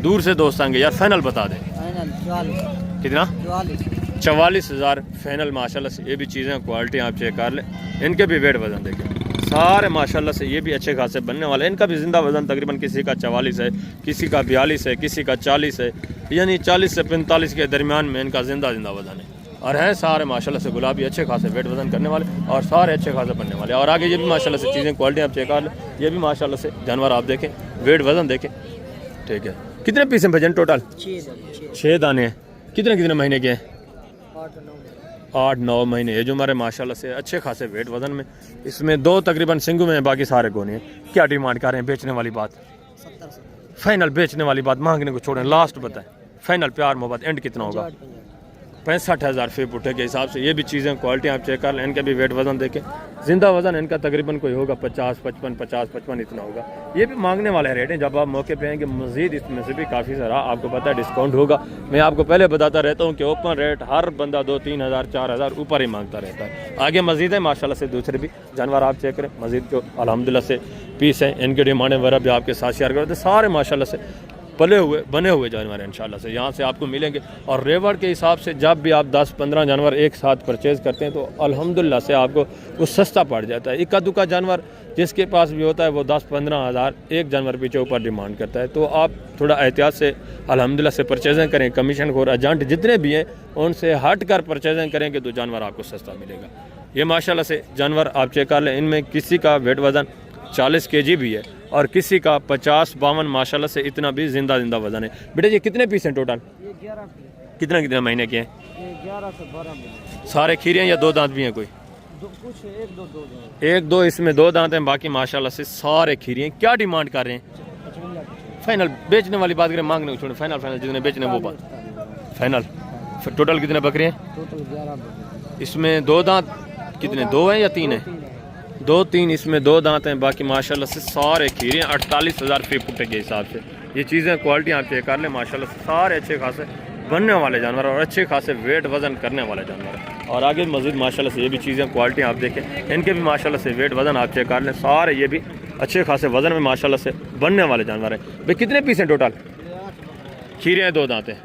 दूर से दोस्त आएंगे यार। फाइनल बता दें कितना? 44,000 फाइनल माशाल्लाह से। ये भी चीज़ें क्वालिटी आप चेक कर लें। इनके भी वेट वजन देखें सारे माशाल्लाह से, ये भी अच्छे खासे बनने वाले। इनका भी जिंदा वजन तकरीबन किसी का 44 है, किसी का 42 है, किसी का 40 है, यानी 40 से 45 के दरमियान में इनका जिंदा वजन है। और हैं सारे माशाल्लाह से गुलाबी अच्छे खासे वेट वजन करने वाले और सारे अच्छे खासे बनने वाले। और आगे ये भी माशाल्लाह से चीज़ें क्वालिटी आप चेक कर लें। ये भी माशाल्लाह से जानवर आप देखें, वेट वजन देखें, ठीक है। कितने पीस हैं भजन टोटल? 6 दाने हैं। कितने कितने महीने के हैं? 8-9 महीने। ये जो हमारे माशाल्लाह से अच्छे खासे वेट वजन में, इसमें 2 तकरीबन सिंगू में हैं, बाकी सारे गोने हैं। क्या डिमांड कर रहे हैं बेचने वाली बात? फाइनल बेचने वाली बात, मांगने को छोड़ें, लास्ट बताएं। फाइनल प्यार मोहब्बत एंड कितना होगा? 65,000 फी पुट्टे के हिसाब से। ये भी चीज़ें क्वालिटी आप चेक कर लें। इनके भी वेट वजन देखें, जिंदा वजन इनका तकरीबन कोई होगा 50-55 इतना होगा। ये भी मांगने वाले रेट हैं। जब आप मौके पे आएंगे मजीद इसमें से भी काफ़ी सारा आपको पता है डिस्काउंट होगा। मैं आपको पहले बताता रहता हूँ कि ओपन रेट हर बंदा 2-3 हज़ार 4 हज़ार ऊपर ही मांगता रहता है। आगे मजीद है माशाल्लाह से दूसरे भी जानवर आप चेक करें। मजीद जो अल्हम्दुलिल्लाह से पीस हैं, इनके डिमांडें वगैरह भी आपके साथ शेयर करते। सारे माशाल्लाह से पले हुए बने हुए जानवर हैं इंशाल्लाह से, यहाँ से आपको मिलेंगे। और रेवड़ के हिसाब से जब भी आप 10-15 जानवर एक साथ परचेज़ करते हैं तो अल्हम्दुलिल्लाह से आपको वो सस्ता पड़ जाता है। इक्का दुक्का जानवर जिसके पास भी होता है वो 10-15 हज़ार एक जानवर पीछे ऊपर डिमांड करता है। तो आप थोड़ा एहतियात से अल्हम्दुलिल्लाह से परचेजिंग करें। कमीशन खोर एजेंट जितने भी हैं उनसे हट कर परचेजिंग करेंगे तो जानवर आपको सस्ता मिलेगा। ये माशाल्लाह से जानवर आप चेक कर लें। इनमें किसी का वेट वज़न 40 kg भी है और किसी का 50-52 माशाल्लाह से इतना भी जिंदा वजन है। बेटा ये कितने पीस हैं टोटल? कितने कितने महीने के हैं? 11 से 12 सारे खीरे हैं या 2 दांत भी हैं? कोई कुछ 1-2 इसमें 2 दांत हैं, बाकी माशाल्लाह से सारे खीरे हैं। क्या डिमांड कर रहे हैं? फाइनल बेचने वाली बात करें, मांगने को छोड़े। फाइनल जितने बेचने वो बात फाइनल। टोटल कितने बकरे हैं? टोटल 11। इसमें 2 दांत कितने? 2 हैं या 3 हैं? 2-3 इसमें 2 दांत हैं, बाकी माशाल्लाह से सारे खीरे 48,000 फी पुट्टे के हिसाब से। ये चीज़ें क्वालिटी आप चेक कर लें। माशाल्लाह से सारे अच्छे खासे बनने वाले जानवर और अच्छे खासे वेट वजन करने वाले जानवर। और आगे मज़ीद माशाल्लाह से ये भी चीज़ें क्वालिटी आप देखें, इनके भी माशाल्लाह से वेट वजन आप चेक कर लें। सारे ये भी अच्छे खासे वजन में माशाल्लाह से बनने वाले जानवर हैं। भाई कितने पीस हैं टोटल? खीरे हैं 2 दांत हैं।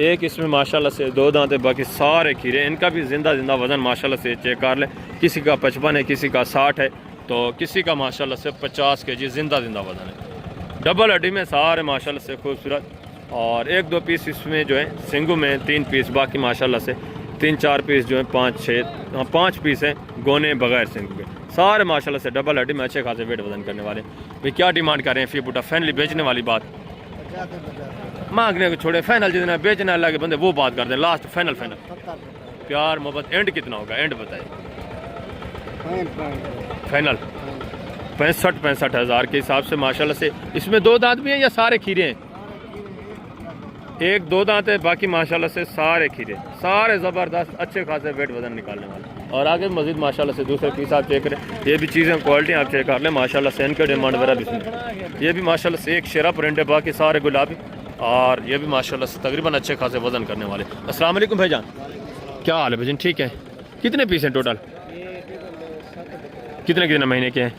एक इसमें माशाल्लाह से 2 दांत है, बाकी सारे खीरे। इनका भी जिंदा वजन माशाल्लाह से चेक कर लें। किसी का 55 है, किसी का 60 है, तो किसी का माशाल्लाह से 50 kg जिंदा वजन है। डबल हड्डी में सारे माशाल्लाह से खूबसूरत। और 1-2 पीस इसमें जो है सिंगू में 3 पीस, बाकी माशाल्लाह से 3-4 पीस जो है 5 पीस हैं गोने बगैर सिंगू के। सारे माशाल्लाह से डबल हड्डी में अच्छे खासे वेट वजन करने वाले। भाई क्या डिमांड कर रहे हैं फी बूटा? फाइनली बेचने वाली बात, मांगने को छोड़े। फाइनल जितना बेचना अल्लाह के बंदे वो बात कर दें। लास्ट फाइनल प्यार मोहब्बत एंड कितना होगा, एंड बताए फाइनल 65 हज़ार के हिसाब से माशाल्लाह से। इसमें 2 दांत भी हैं या सारे खीरे हैं? 1-2 दांत है, बाकी माशाल्लाह से सारे खीरे, सारे ज़बरदस्त अच्छे खासे वेट वजन निकालने वाले। और आगे मजीद माशाल्लाह से दूसरे पीस आप चेक करें, ये भी चीज़ें क्वालिटी आप चेक कर लें माशाल्लाह से। इनके डिमांड वगैरह भी इसमें, ये भी माशाल्लाह से एक शेरा प्रिंट है, बाकी सारे गुलाबी, और ये भी माशाल्लाह से तकरीबन अच्छे खासे वजन करने वाले। अस्सलाम वालेकुम भाईजान, क्या हाल है भाईजान? ठीक है। कितने पीस हैं टोटल? कितने महीने के हैं?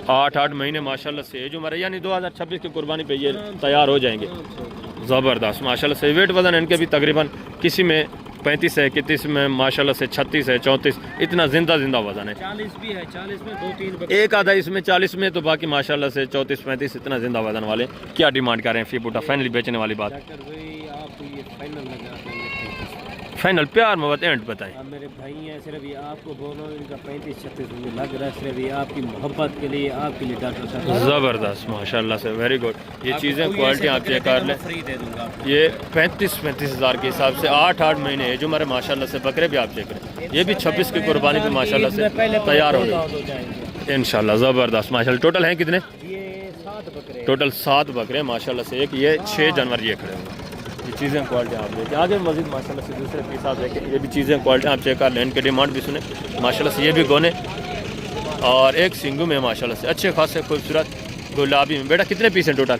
8 महीने माशाल्लाह से। जो हमारे यानी 2026 की कुर्बानी पे ये तैयार हो जाएंगे। ज़बरदस्त माशाल्लाह से। वेट वजन इनके भी तकरीबन किसी में 35 है, किसी में माशाल्लाह से 36 है, 34, इतना जिंदा वजन है। 40 भी है, 40 में 2-3 एक आधा इसमें 40 में, तो बाकी माशाल्लाह से 34-35 इतना जिंदा वजन वाले। क्या डिमांड कर रहे हैं फी बूटा फाइनली बेचने वाली बात? फाइनल प्यार मोहब्बत एंड बताएं। अब मेरे भाई हैं, सिर्फ ये आपको बोलो, इनका 35-36 मुझे लग रहा है, सिर्फ ये आपकी मोहब्बत के लिए, आपके लिए डॉक्टर साहब। ज़बरदस्त माशाल्लाह से, वेरी गुड। ये चीज़ें क्वालिटी आप चेक कर लें। फ्री दे दूंगा। ये 35 हज़ार के हिसाब से 8 महीने है जो हमारे माशाल्लाह से बकरे भी आप चेक करें। ये भी 26 की कुर्बानी पे माशाल्लाह से तैयार हो गए इंशाल्लाह। ज़बरदस्त माशाल्लाह। टोटल हैं कितने? ये 7 बकरे, टोटल 7 बकरे माशाल्लाह से। एक ये 6 जानवर ये खड़े हुए। ये चीज़ें क्वालिटी आप देखें। आगे मजीद माशाल्लाह से दूसरे पीस आप देखें, ये भी चीज़ें क्वालिटी आप चेक कर लें। इनके डिमांड भी सुने माशाल्लाह से। ये भी गोने और एक सिंगू में माशाल्लाह से अच्छे खासे खूबसूरत गुलाबी में। बेटा कितने पीस हैं टोटल?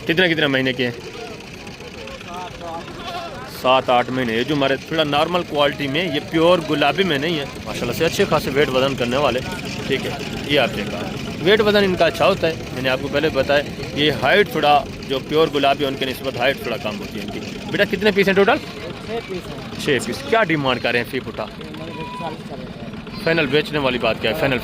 कितने महीने के हैं? 7-8 महीने। ये जो हमारे थोड़ा नॉर्मल क्वालिटी में, ये प्योर गुलाबी में नहीं है माशाल्लाह से। अच्छे खासे वेट वजन करने वाले, ठीक है। ये आप चेक कर, वेट वजन इनका अच्छा होता है। मैंने आपको पहले बताया, ये हाइट थोड़ा जो प्योर गुलाबी उनके निस्बत हाइट थोड़ा कम होती है इनकी। बेटा कितने पीस हैं टोटल? 6 पीस। क्या डिमांड कर रहे हैं फी फुटा? फाइनल बेचने वाली बात क्या है? फाइनल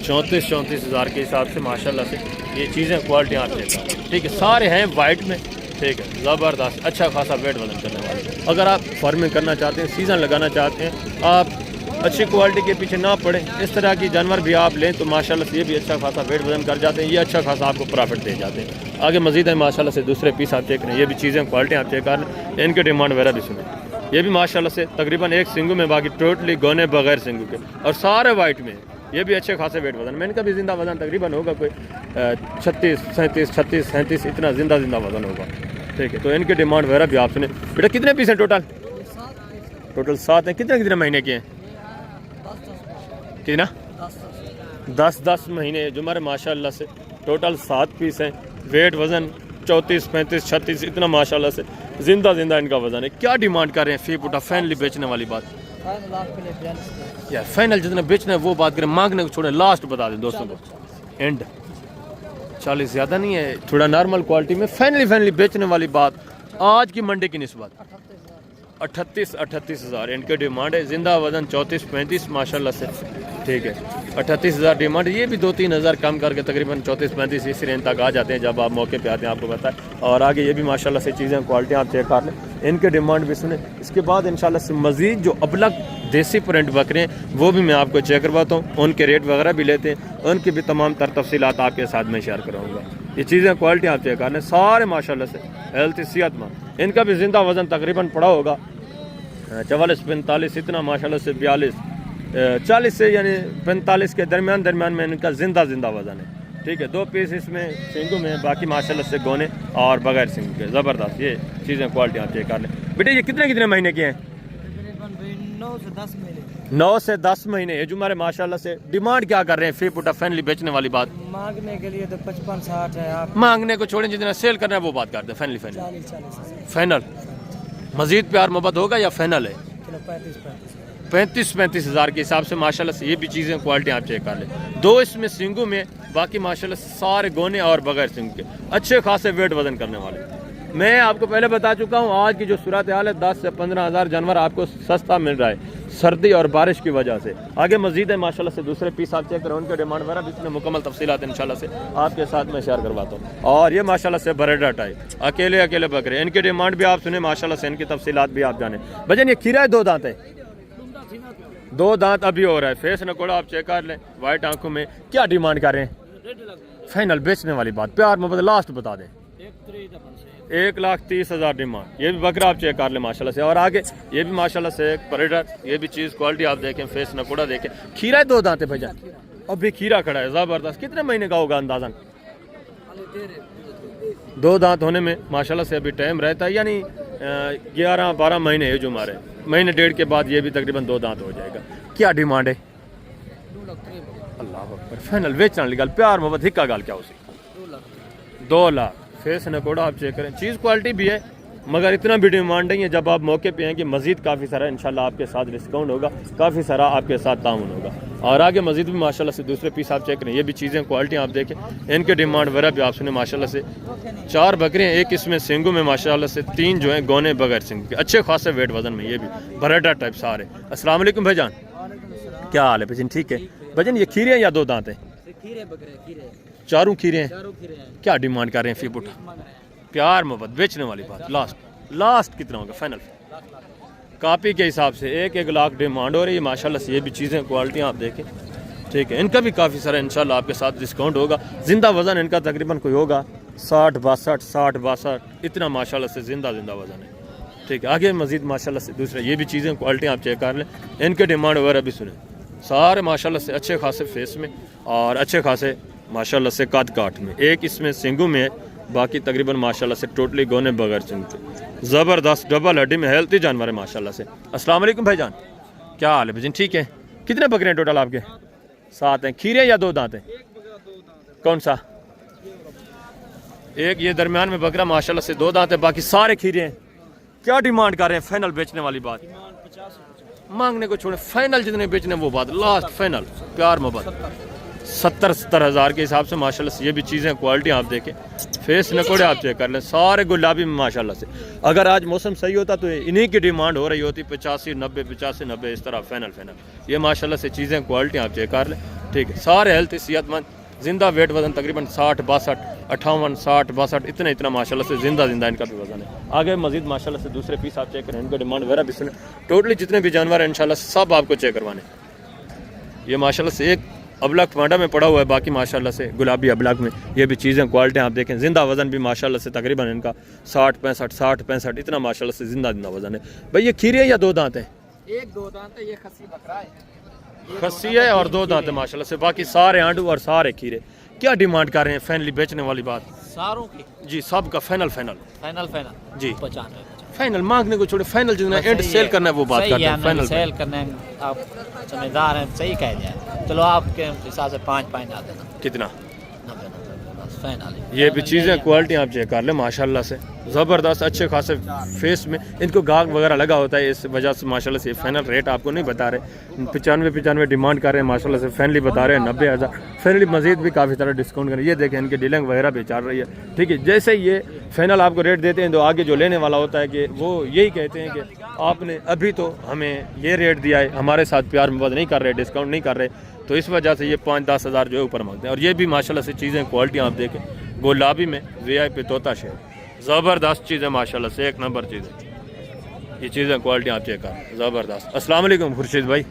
34 हज़ार के हिसाब से माशाल्लाह से। ये चीज़ें क्वालिटी आप चेक करें, ठीक है। सारे हैं वाइट में, ठीक है। ज़बरदस्त अच्छा खासा वेट वजन करने वाले। अगर आप फार्मिंग करना चाहते हैं, सीज़न लगाना चाहते हैं, आप अच्छी क्वालिटी के पीछे ना पड़े, इस तरह की जानवर भी आप लें तो माशाल्लाह से ये भी अच्छा खासा वेट वजन कर जाते हैं। ये अच्छा खासा आपको प्रॉफिट दे जाते हैं। आगे मजीद है माशाल्लाह से दूसरे पीस आप चेक करें। ये भी चीज़ें क्वालिटी आप चेक कर लें, इनके डिमांड वगैरह भी सुने। ये भी माशाल्लाह से तकरीबन एक सिंगू में, बाकी टोटली गोने बगैर सिंगू के, और सारे वाइट में। ये भी अच्छे खासे वेट वजन में। इनका भी जिंदा वजन तकरीबन होगा कोई 36-37 इतना जिंदा वजन होगा, ठीक है। तो इनके डिमांड वगैरह भी आप सुने। बेटा कितने पीस हैं टोटल? टोटल 7 हैं। कितने महीने के हैं? कितना? 10 महीने जो हमारे माशाल्लाह से। टोटल 7 पीस हैं। वेट वजन 34, 35, 36 इतना माशाल्लाह से जिंदा इनका वजन है। क्या डिमांड कर रहे हैं फी पुटा फाइनली बेचने वाली बात? यार फाइनल जितना बेचना है वो बात करें, मांगने को छोड़े, लास्ट बता दें दोस्तों को। एंड 40 ज़्यादा नहीं है, थोड़ा नॉर्मल क्वालिटी में फाइनली बेचने वाली बात आज की मंडी की निस्बत 38 हज़ार इनके डिमांड है। जिंदा वजन 34-35 माशाल्लाह से, ठीक है। 38 हज़ार डिमांड। ये भी 2-3 हज़ार कम करके तकरीबन 34-35 इस रेंज तक आ जाते हैं जब आप मौके पे आते हैं, आपको पता है। और आगे ये भी माशाल्लाह से चीज़ें क्वालिटी आप चेक कर लें, इनके डिमांड भी सुने। इसके बाद इंशाल्लाह से मज़ीद जो अबलग देसी प्रिंट बकरे हैं वो भी मैं आपको चेक करवाता हूँ, उनके रेट वगैरह भी लेते हैं, उनकी भी तमाम तर तफसीलात आपके साथ में शेयर कराऊँगा। ये चीज़ें क्वालिटी आप चेक कर लें, सारे माशाल्लाह से हेल्थ सेहतमंद। इनका भी जिंदा वजन तकरीबन पड़ा होगा 44-45 इतना माशाल्लाह से, 40 से यानी 45 के दरमियान में इनका जिंदा वजन है, ठीक है। 2 पीस इसमें सिंगू में, बाकी माशाल्लाह से गोने और बगैर सिंगू के। ज़बरदस्त ये चीज़ें क्वालिटी आप चेक कर लें। बेटे ये कितने महीने के हैं? 9 से 10 महीने है जो हमारे माशाल्लाह से। डिमांड क्या कर रहे हैं फी पुटा फाइनली बेचने वाली बात? मांगने के लिए तो 55-60 है। आप मांगने को छोड़ें, जितना सेल करना है वो बात करते हैं। फाइनली फाइनल मजीद प्यार मोहब्बत होगा या फाइनल है? 35 हज़ार के हिसाब से माशाल्लाह से। ये भी चीज़ें क्वालिटी आप चेक कर लें। 2 इसमें सिंगू में, बाकी माशाल्लाह से सारे गोने और बगैर सिंगू के अच्छे खासे वेट वजन करने वाले। मैं आपको पहले बता चुका हूँ, आज की जो सूरत हाल है 10 से 15 हज़ार जानवर आपको सस्ता मिल रहा है सर्दी और बारिश की वजह से। आगे मजीद है माशाल्लाह से दूसरे पीस आप चेक करें, उनके डिमांड वगैरह इसमें मुकम्मल तफसीलात इंशाल्लाह से आपके साथ में शेयर करवाता हूँ। और ये माशाल्लाह से बरेडा टाइप अकेले बकरे, इनके डिमांड भी आप सुने माशाल्लाह से, इनकी तफसीलात भी आप जाने। भजन ये खीरा है 2 दांत है? 2 दांत अभी हो रहा है। फेस नकोड़ा आप चेक कर लें, वाइट आंखों में। क्या डिमांड कर रहे हैं? फाइनल बेचने वाली बात, प्यार मोहब्बत लास्ट बता दें। 1,30,000 डिमांड। ये भी बकरा आप चेक कर ले माशाल्लाह से। और आगे ये भी माशाल्लाह से एक परेडर, ये भी चीज़ क्वालिटी आप देखें, फेस नकोड़ा देखें। खीरा है 2 दांत है भैया, अभी खीरा खड़ा है ज़बरदस्त। कितने महीने का होगा अंदाज़न? 2 दांत होने में माशाल्लाह से अभी टाइम रहता है, यानी 11-12 महीने है जो हमारे, महीने डेढ़ के बाद ये भी तकरीबन 2 दांत हो जाएगा। क्या डिमांड है? अल्लाह अकबर। फाइनल बेचने वाली गल, प्यार मोहब्बत हिक्का गाल क्या उसी 2 लाख। फेस नकोड़ा आप चेक करें, चीज़ क्वालिटी भी है मगर इतना भी डिमांड नहीं है। जब आप मौके पे हैं कि मज़ीद काफ़ी सारा इंशाल्लाह आपके साथ डिस्काउंट होगा, काफ़ी सारा आपके साथ ताउन होगा। और आगे मज़ीद भी माशाल्लाह से दूसरे पीस आप चेक करें, ये भी चीज़ें क्वालिटी आप देखें, इनके डिमांड वगैरह भी आप सुने माशाल्लाह से। 4 बकरे हैं, एक इसमें सिंगू में माशाल्लाह से, 3 जो हैं गोने बगैर सिंगू के, अच्छे खासे वेट वजन में, ये भी बरेडा टाइप सारे। अस्सलाम वालेकुम भाईजान, क्या हाल है भाईजान? ठीक है भाईजान। ये खीरे हैं या 2 दांत हैं? चारों खीरे हैं। क्या डिमांड कर रहे हैं फी पुट? प्यार मोहब्बत बेचने वाली बात। लास्ट कितना होगा फाइनल? कापी के हिसाब से 1-1 लाख डिमांड हो रही है माशाल्लाह से। ये भी चीज़ें क्वालिटी आप देखें, ठीक है। इनका भी काफ़ी सारा इंशाल्लाह आपके साथ डिस्काउंट होगा। जिंदा वज़न इनका तकरीबन कोई होगा 60-62 इतना माशाल्लाह से जिंदा वज़न है, ठीक है। आगे मज़ीद माशाल्लाह से दूसरा ये भी चीज़ें क्वालिटी आप चेक कर लें, इनके डिमांड वगैरह भी सुने। सारे माशाल्लाह से अच्छे खासे फेस में और अच्छे खासे माशाल्लाह से कद काट में। एक इसमें सिंगू में है, बाकी तकरीबन माशाल्लाह से टोटली गोने बगैर सिंग के। ज़बरदस्त डबल हड्डी में हेल्थी जानवर है माशाल्लाह से। अस्सलाम वालेकुम भाईजान, क्या हाल है भाईजान? ठीक है। कितने बकरे हैं टोटल आपके? 7 हैं। खीरे या 2 दांत हैं? कौन सा? एक ये दरमियान में बकरा माशाल्लाह से 2 दांत है, बाकी सारे खीरे हैं। क्या डिमांड कर रहे हैं? फाइनल बेचने वाली बात, मांगने को छोड़े, फाइनल जितने बेचने वो बात, लास्ट फाइनल प्यार मोहब्बत 70 हज़ार के हिसाब से माशाल्लाह से। ये भी चीज़ें क्वालिटी आप देखें, फेस नकोड़े आप चेक कर लें, सारे गुलाबी में माशाल्लाह से। अगर आज मौसम सही होता तो इन्हीं की डिमांड हो रही होती 85-90, 85-90 इस तरह फाइनल। ये माशाल्लाह से चीज़ें क्वालिटी आप चेक कर लें, ठीक है। सारे हेल्थ सेहतमंद, जिंदा वेट वजन तकरीबन 60-62, 58, 60-62 इतना माशाल्लाह से जिंदा इनका भी वजन है। आगे मजीद माशाल्लाह से दूसरे पीस आप चेक करें, इनका डिमांड वगैरह भी सुने। टोटली जितने भी जानवर हैं इंशाल्लाह सब आपको चेक करवाने। ये माशाल्लाह से एक अबलग फांडा में पड़ा हुआ है, बाकी माशाल्लाह से गुलाबी अबलग में। ये भी चीज़ें क्वालिटी आप देखें, जिंदा वजन भी माशाल्लाह से तकरीबन इनका 60-65 इतना माशाल्लाह से जिंदा वजन है। भाई ये खीरे या 2 दांत है? 1-2 दांत है, ये खस्सी बकरा है, खस्सी है और 2 दांत है माशाल्लाह से, बाकी सारे आंडू और सारे खीरे। क्या डिमांड कर रहे हैं फाइनली बेचने वाली बात? सारों की जी सब का फाइनल जी 95 फाइनल। मांगने को छोड़े, फाइनल जितना एंड सेल करना है वो बात करते हैं। फाइनल सेल करना है, आप समझदार हैं, सही कह दिया। चलो आपके हिसाब से 5 डाल देना। कितना? 90। ये भी चीज़ें क्वालिटी आप चेक कर ले माशाल्लाह से, ज़बरदस्त अच्छे खासे फेस में। इनको गाग वगैरह लगा होता है, इस वजह से माशाल्लाह से फाइनल रेट आपको नहीं बता रहे। 95 डिमांड कर रहे हैं माशाल्लाह से, फाइनली बता रहे हैं 90 हज़ार। फाइनली मजीद भी काफ़ी सारा डिस्काउंट करें। ये देखें इनकी डीलिंग वगैरह भी चल रही है, ठीक है। जैसे ये फाइनल आपको रेट देते हैं तो आगे जो लेने वाला होता है कि वो यही कहते हैं कि आपने अभी तो हमें ये रेट दिया है, हमारे साथ प्यार मोहब्बत नहीं कर रहे, डिस्काउंट नहीं कर रहे, तो इस वजह से ये 5-10 हज़ार जो है ऊपर मांगते हैं। और ये भी माशाल्लाह से चीज़ें क्वालिटी आप देखें, गुलाबी में VIP तोता शेर, ज़बरदस्त चीज़ें माशाल्लाह से, एक नंबर चीज़ें। ये चीज़ें क्वालिटी आप चेक कर, ज़बरदस्त। अस्सलाम वालेकुम खुर्शीद भाई,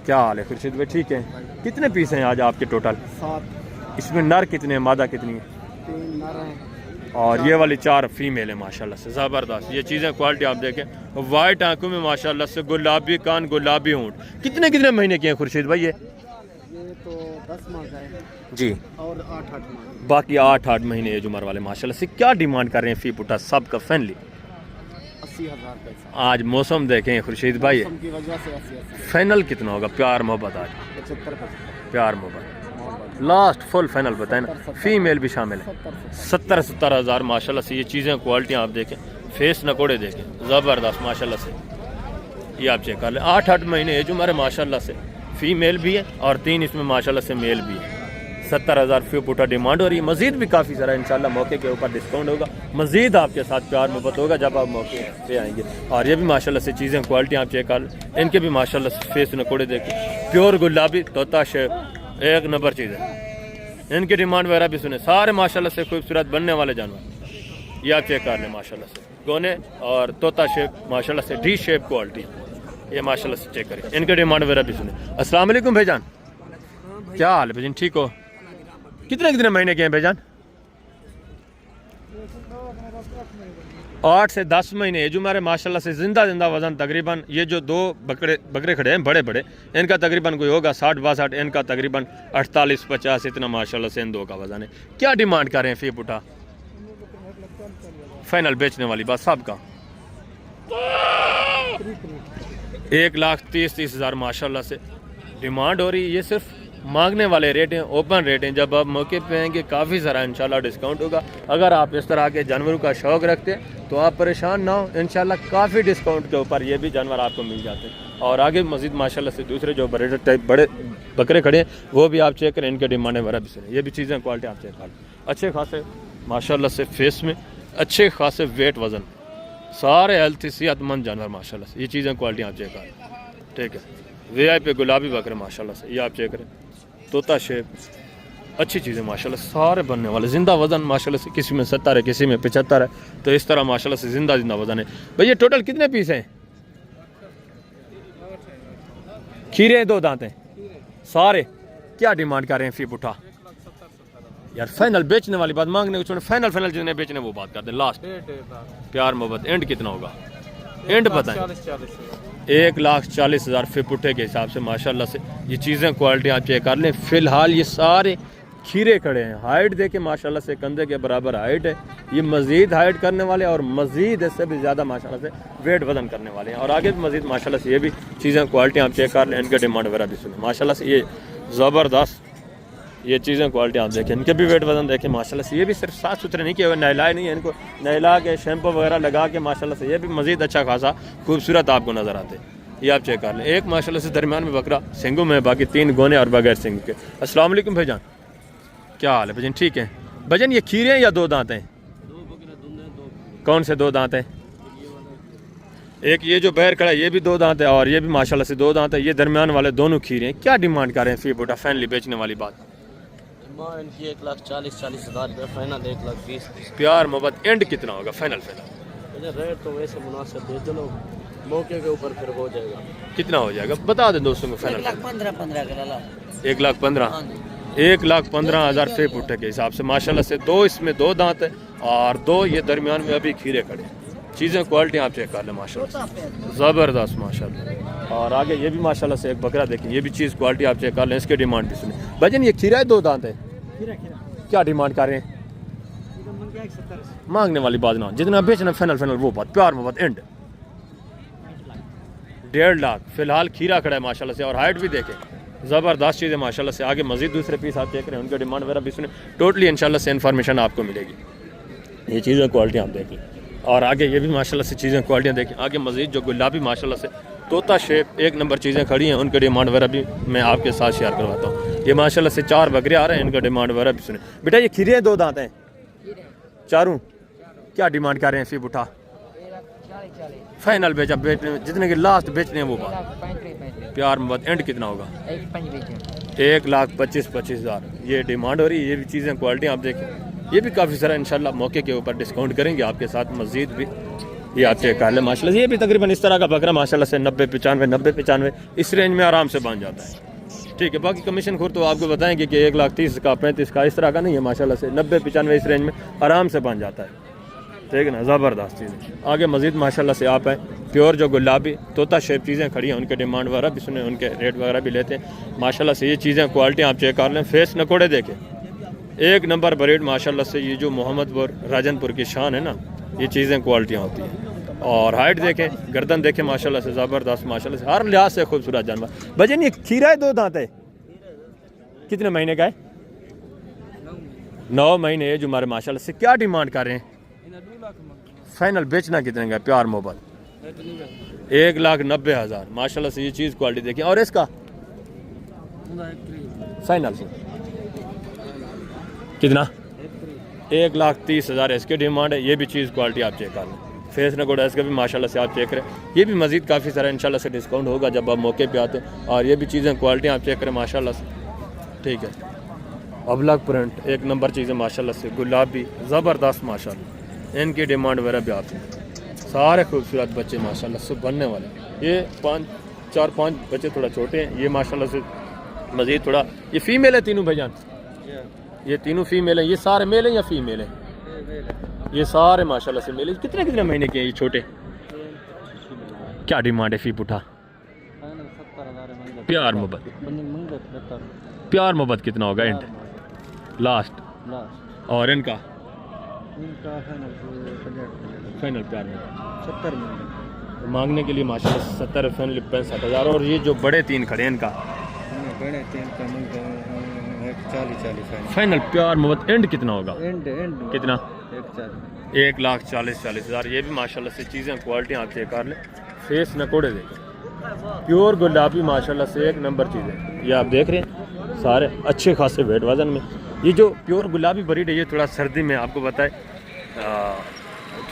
क्या हाल है? खुर्शीद भाई ठीक है। कितने पीस हैं आज आपके टोटल? 7। इसमें नर कितने हैं, मादा कितनी है? 3 नर हैं और ये वाली 4 फीमेल है माशाल्लाह से, ज़बरदस्त। ये चीज़ें क्वालिटी आप देखें, वाइट आंखों में माशाल्लाह से, गुलाबी कान, गुलाबी ऊँट। कितने महीने के हैं खुर्शीद भाई ये? तो 10 माह का है जी, और 8 माह, बाकी 8 महीने एज उम्र वाले माशाल्लाह से। क्या डिमांड कर रहे हैं फी पुटा सब का फैनली? 80,000 पैसा। आज मौसम देखें खुर्शीद भाई, मौसम की वजह से 80 फाइनल कितना होगा? प्यार मोहब्बत आज 75 प्यार मोहब्बत लास्ट फुल फाइनल बताए ना, फीमेल भी शामिल है। 70 हज़ार माशाल्लाह से। ये चीज़ें क्वालिटी आप देखें, फेस नकोड़े देखें, ज़बरदस्त माशाल्लाह से। ये आप चेक कर लें, 8 महीने एज उम्र है माशाल्लाह से। फीमेल भी है और 3 इसमें माशाल्लाह से मेल भी है। 70,000 फी पुटा डिमांड हो रही है। मजीद भी काफ़ी सारा इंशाल्लाह मौके के ऊपर डिस्काउंट होगा, मजीद आपके साथ प्यार मोहब्बत होगा जब आप मौके पे आएंगे। और ये भी माशाल्लाह से चीज़ें क्वालिटी आप चेक कर, इनके भी माशाल्लाह से फेस नकोड़े देखें, प्योर गुलाबी तोता शेर, एक नंबर चीज़ है। इनकी डिमांड वगैरह भी सुने, सारे माशाल्लाह से खूबसूरत बनने वाले जानवर। ये आप चेक कर लें माशाल्लाह से, गोने और तोता शेप माशाल्लाह से, डी शेप क्वालिटी। ये माशाल्लाह से चेक करें, इनके डिमांड वगैरह भी सुने। अस्सलाम वालेकुम भाईजान, क्या हाल है भाईजान? ठीक हो? कितने महीने के हैं भाईजान? 8 से 10 महीने ये जो हमारे माशाल्लाह से जिंदा वज़न तकरीबन ये जो 2 बकरे खड़े हैं बड़े बड़े, इनका तकरीबन कोई होगा 60-62, इनका तकरीबन 48-50 इतना माशाल्लाह से इन दो का वज़न है। क्या डिमांड कर रहे हैं फी पुटा? फाइनल बेचने वाली बात साहब का 1,30,30,000 माशाल्लाह से डिमांड हो रही है। ये सिर्फ मांगने वाले रेट हैं, ओपन रेट हैं। जब आप मौके पे आएंगे काफ़ी सारा इंशाल्लाह डिस्काउंट होगा। अगर आप इस तरह के जानवरों का शौक़ रखते हैं तो आप परेशान ना हो, इंशाल्लाह काफ़ी डिस्काउंट के ऊपर ये भी जानवर आपको मिल जाते हैं। और आगे मज़ीद माशाल्लाह से दूसरे जो बड़े टाइप बड़े बकरे खड़े हैं वो भी आप चेक करें, इनके डिमांड वगैरह भी सुने। ये भी चीज़ें क्वालिटी आप चेक करें, अच्छे खासे माशाल्लाह से फेस में अच्छे खासे वेट वज़न, सारे हेल्थी सेहतमंद जानवर माशाल्लाह से। ये चीज़ें क्वालिटी आप चेक करें, ठीक है। VIP गुलाबी बकरे माशाल्लाह से ये आप चेक करें, तोता शेप, अच्छी चीज़ें माशाल्लाह सारे बनने वाले। जिंदा वज़न माशाल्लाह से किसी में 70 है, किसी में 75 है, तो इस तरह माशाल्लाह से जिंदा वज़न है। भैया टोटल कितने पीस हैं? खीरे 2 दांत हैं सारे। क्या डिमांड कर रहे हैं फी पुठा? यार फाइनल बेचने वाली बात, मांगने को छोड़े, फाइनल जितने बेचने वो बात करते हैं। लास्ट प्यार मोहब्बत एंड कितना होगा? एंड पता है 1,40,000 फी पुट्ठे के हिसाब से माशाल्लाह से ये चीज़ें क्वालिटी आप चेक कर लें। फ़िलहाल ये सारे खीरे खड़े हैं, हाइट देके माशाल्लाह से कंधे के बराबर हाइट है। ये मज़ीद हाइट करने वाले और मज़ीद इससे भी ज़्यादा माशाल्लाह से वेट वज़न करने वाले हैं। और आगे भी मज़ीद माशाल्लाह से ये भी चीज़ें क्वालिटी आप चेक कर लें, इनके डिमांड वगैरह भी सुने माशाल्लाह से। ये ज़बरदस्त ये चीज़ें क्वालिटी आप देखें, इनके भी वेट वज़न देखें माशाल्लाह से। ये भी सिर्फ साफ़ सुथरे नहीं किए हुए, नहलाए नहीं है, इनको नहला के शैम्पू वगैरह लगा के माशाल्लाह से ये भी मज़ीद अच्छा खासा खूबसूरत आपको नज़र आते हैं। ये आप चेक कर लें। एक माशाल्लाह से दरमियान में बकरा सिंगों में, बाकी 3 गोने और बगैर सिंग के। अस्सलाम वालेकुम भाईजान, क्या हाल है भाईजान? ठीक है भाईजान। ये खीरे हैं या 2 दांत हैं? कौन से 2 दांत हैं? एक ये जो बैर खड़ा है ये भी 2 दांत है और ये भी माशाल्लाह से 2 दांत है। ये दरमियान वाले दोनों खीरे हैं। क्या डिमांड कर रहे हैं फी बोटा फाइनली बेचने वाली बात? इनकी 1,40,000 रुपये फाइनल, 1,20,000। प्यार मोहब्बत एंड कितना होगा फाइनल? रेट तो वैसे मुनासिब दे दो, मौके के ऊपर फिर हो जाएगा। कितना हो जाएगा बता दें दोस्तों को फाइनल? 1,15,000 1,15,000 फी पुट्ठे के हिसाब से माशाल्लाह से। 2 इसमें 2 दांत है और 2 ये दरमियान में अभी खीरे खड़े। चीज़ें क्वालिटी आप चेक कर लें माशाल्लाह ज़बरदस्त माशाल्लाह। और आगे ये भी माशाल्लाह से एक बकरा देखें, ये भी चीज़ क्वालिटी आप चेक कर लें, इसके डिमांड भी सुने। भजन ये खीरा है 2 दांत है, क्या डिमांड कर रहे हैं? मांगने वाली बात ना, जितना बेचना फाइनल वो बात। प्यार मोहब्बत एंड 1.5 लाख फिलहाल खीरा खड़ा है माशाल्लाह से। और हाइट भी देखें ज़बरदस्त चीज़ है माशाल्लाह से। आगे मज़ीद दूसरे पीस आप देख रहे हैं, उनके डिमांड वगैरह भी सुने। टोटली इंशाल्लाह से इन्फॉर्मेशन आपको मिलेगी। ये चीज़ें क्वालिटी आप देख लें। और आगे ये भी माशाल्लाह से चीज़ें क्वालिटियाँ देखें। आगे मज़ीद जो गुलाबी माशाल्लाह से तोता शेप 1 नंबर चीज़ें खड़ी हैं, उनके डिमांड वगैरह भी मैं आपके साथ शेयर करवाता हूँ। ये माशाल्लाह से 4 बकरे आ रहे हैं, इनका डिमांड वगैरह भी सुने। बेटा ये खीरे 2 दांत हैं चारों, क्या डिमांड कर रहे हैं फी बुठा? फाइनल बेचा बेचने जितने के लास्ट बेचने हैं वो बात। प्यार मोहब्बत एंड कितना होगा? 1,25,000 ये डिमांड हो रही है। ये भी चीज़ें क्वालिटी आप देखें, ये भी काफ़ी सारा इंशाल्लाह मौके के ऊपर डिस्काउंट करेंगे आपके साथ मज़ीद भी। ये आप चेक कर लें माशाल्लाह से। ये भी तकरीबन इस तरह का बकरा माशाल्लाह से 90-95 इस रेंज में आराम से बन जाता है, ठीक है। बाकी कमीशन खोर तो आपको बताएंगे कि 1,30,000 का 35 का इस तरह का नहीं है माशाल्लाह से। 90-95 इस रेंज में आराम से बन जाता है, ठीक है ना। ज़बरदस्त चीज़। आगे मज़ीद माशाल्लाह से आप हैं प्योर जो गुलाबी तोता शेप चीज़ें खड़ी हैं, उनके डिमांड वगैरह भी सुने, उनके रेट वगैरह भी लेते हैं माशाल्लाह से। ये चीज़ें क्वालिटी आप चेक कर लें। फेस नकोड़े देखें 1 नंबर ब्रीड माशाल्लाह से। ये जो मोहम्मदपुर राजनपुर की शान है ना, ये चीज़ें क्वालिटियाँ होती हैं। और हाइट देखें, गर्दन देखें माशाल्लाह से ज़बरदस्त माशाल्लाह से, हर लिहाज से खूबसूरत जानवर। भजन ये खीरा है 2 दांत है, कितने महीने का है? 9 महीने है जो हमारे माशाल्लाह से। क्या डिमांड कर रहे हैं? फाइनल बेचना कितने का? प्यार मोहब्बत 1,90,000 माशाल्लाह से। ये चीज़ क्वालिटी देखें। और इसका फाइनल कितना? 1,30,000 इसकी डिमांड है। ये भी चीज़ क्वालिटी आप चेक कर लें। फेस नकोड़ा इसका भी माशाल्लाह से आप चेक करें। ये भी मज़ीद काफ़ी सारा इंशाल्लाह से डिस्काउंट होगा जब आप मौके पे आते हैं। और ये भी चीज़ें क्वालिटी आप चेक करें माशाल्लाह से, ठीक है। अबलग प्रिंट 1 नंबर चीज़ें माशाल्लाह से, गुलाबी ज़बरदस्त माशाल्लाह। इनकी डिमांड वगैरह भी आती है। सारे खूबसूरत बच्चे माशाल्लाह से बनने वाले। ये 4-5 बच्चे थोड़ा छोटे हैं। ये माशाल्लाह से मज़ीद थोड़ा, ये फीमेल है तीनों भाईजान? ये तीनों फीमेल हैं। ये सारे मेल हैं या फीमेल हैं? ये सारे माशाल्लाह से मेले कितने कितने महीने के हैं ये छोटे? क्या डिमांड है फी पुठा? प्यार मोहब्बत, प्यार मोहब्बत कितना होगा एंड लास्ट? और इनका फाइनल प्यार में 70 मांगने के लिए माशाल्लाह 70 फाइनल 65,000। और ये जो बड़े तीन खड़े हैं इनका फाइनल प्यार मोहब्बत एंड कितना होगा? कितना? 1,40,000। ये भी माशाल्लाह से चीज़ें क्वालिटी आप चेक कर लें। फेस नकोड़े देखें, प्योर गुलाबी माशाल्लाह से एक नंबर चीज़ है। ये आप देख रहे हैं सारे अच्छे खासे वेट वजन में। ये जो प्योर गुलाबी ब्रीड है ये थोड़ा सर्दी में आपको बताए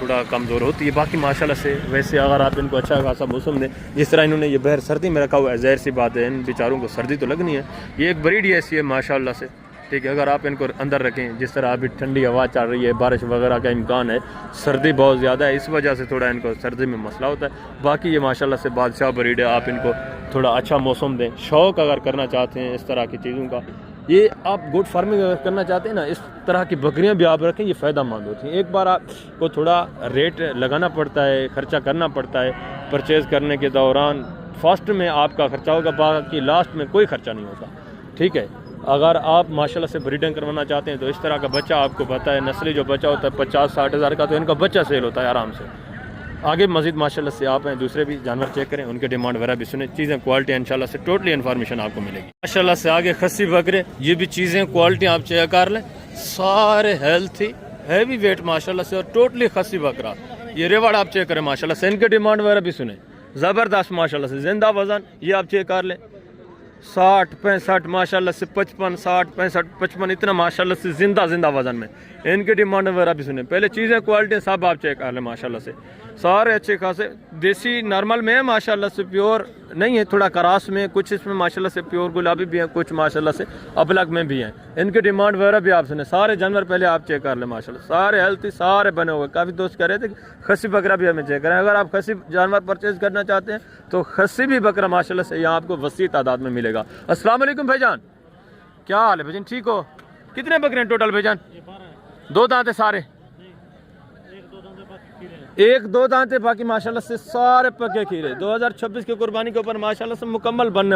थोड़ा कमज़ोर होती है। बाकी माशाल्लाह से वैसे अगर आप इनको अच्छा खासा मौसम दें, जिस तरह इन्होंने ये बहर सर्दी में रखा हुआ है, ज़ाहिर सी बात है इन बेचारों को सर्दी तो लगनी है। ये एक ब्रीड ही ऐसी है माशाल्लाह से, ठीक है। अगर आप इनको अंदर रखें, जिस तरह अभी ठंडी हवा चल रही है, बारिश वगैरह का इम्कान है, सर्दी बहुत ज़्यादा है, इस वजह से थोड़ा इनको सर्दी में मसला होता है। बाकी ये माशाल्लाह से बादशाह ब्रीड है। आप इनको थोड़ा अच्छा मौसम दें, शौक़ अगर करना चाहते हैं इस तरह की चीज़ों का, ये आप गुड फार्मिंग अगर करना चाहते हैं ना, इस तरह की बकरियां भी आप रखें, ये फ़ायदा मंद होती हैं। एक बार आपको थोड़ा रेट लगाना पड़ता है, खर्चा करना पड़ता है परचेज़ करने के दौरान। फर्स्ट में आपका खर्चा होगा, बाकी लास्ट में कोई खर्चा नहीं होता, ठीक है। अगर आप माशाल्लाह से ब्रीडिंग करवाना चाहते हैं तो इस तरह का बच्चा आपको पता है, नस्ली जो बच्चा होता है 50-60 हज़ार का, तो इनका बच्चा सेल होता है आराम से। आगे मज़ीद माशाल्लाह से आप हैं दूसरे भी जानवर चेक करें, उनके डिमांड वगैरह भी सुने, चीज़ें क्वालिटी इंशाल्लाह से टोटली इन्फॉर्मेशन आपको मिलेगी माशाल्लाह से। आगे खस्सी बकरे, ये भी चीज़ें क्वालिटी आप चेक कर लें, सारे हेल्थी हैवी वेट माशाल्लाह से और टोटली खस्सी बकरा। ये रेवाड़ आप चेक करें माशाल्लाह से, इनके डिमांड वगैरह भी सुने, ज़बरदस्त माशाल्लाह से। जिंदा वज़न ये आप चेक कर लें 60-65 माशाल्लाह से, 55-60-65-55 इतना माशाल्लाह से जिंदा वज़न में। इनके डिमांड वगैरह भी सुने। पहले चीज़ें क्वालिटी सब आप चेक कर लें माशाल्लाह से, सारे अच्छे खासे देसी नॉर्मल में है माशाल्लाह से, प्योर नहीं है, थोड़ा करास में, कुछ इसमें माशाल्लाह से प्योर गुलाबी भी हैं, कुछ माशाल्लाह से अपलग में भी हैं। इनके डिमांड वगैरह भी आप सुने। सारे जानवर पहले आप चेक कर लें माशाल्लाह, सारे हेल्थी, सारे बने हुए। काफ़ी दोस्त कह रहे थे खस्सी बकरा भी हमें चेक करें। अगर आप खस्सी जानवर परचेज़ करना चाहते हैं तो खस्सी भी बकरा माशाल्लाह से यहाँ आपको वसी तादाद में मिलेगा। अस्सलाम वालेकुम भाईजान, क्या हाल है भाईजान, ठीक हो? कितने बकरे हैं टोटल भाईजान? 2 दांत है सारे? 1-2 दांत है, बाकी माशाल्लाह से सारे पके खीरे। 2026 की कुर्बानी के ऊपर माशाल्लाह से मुकम्मल बनने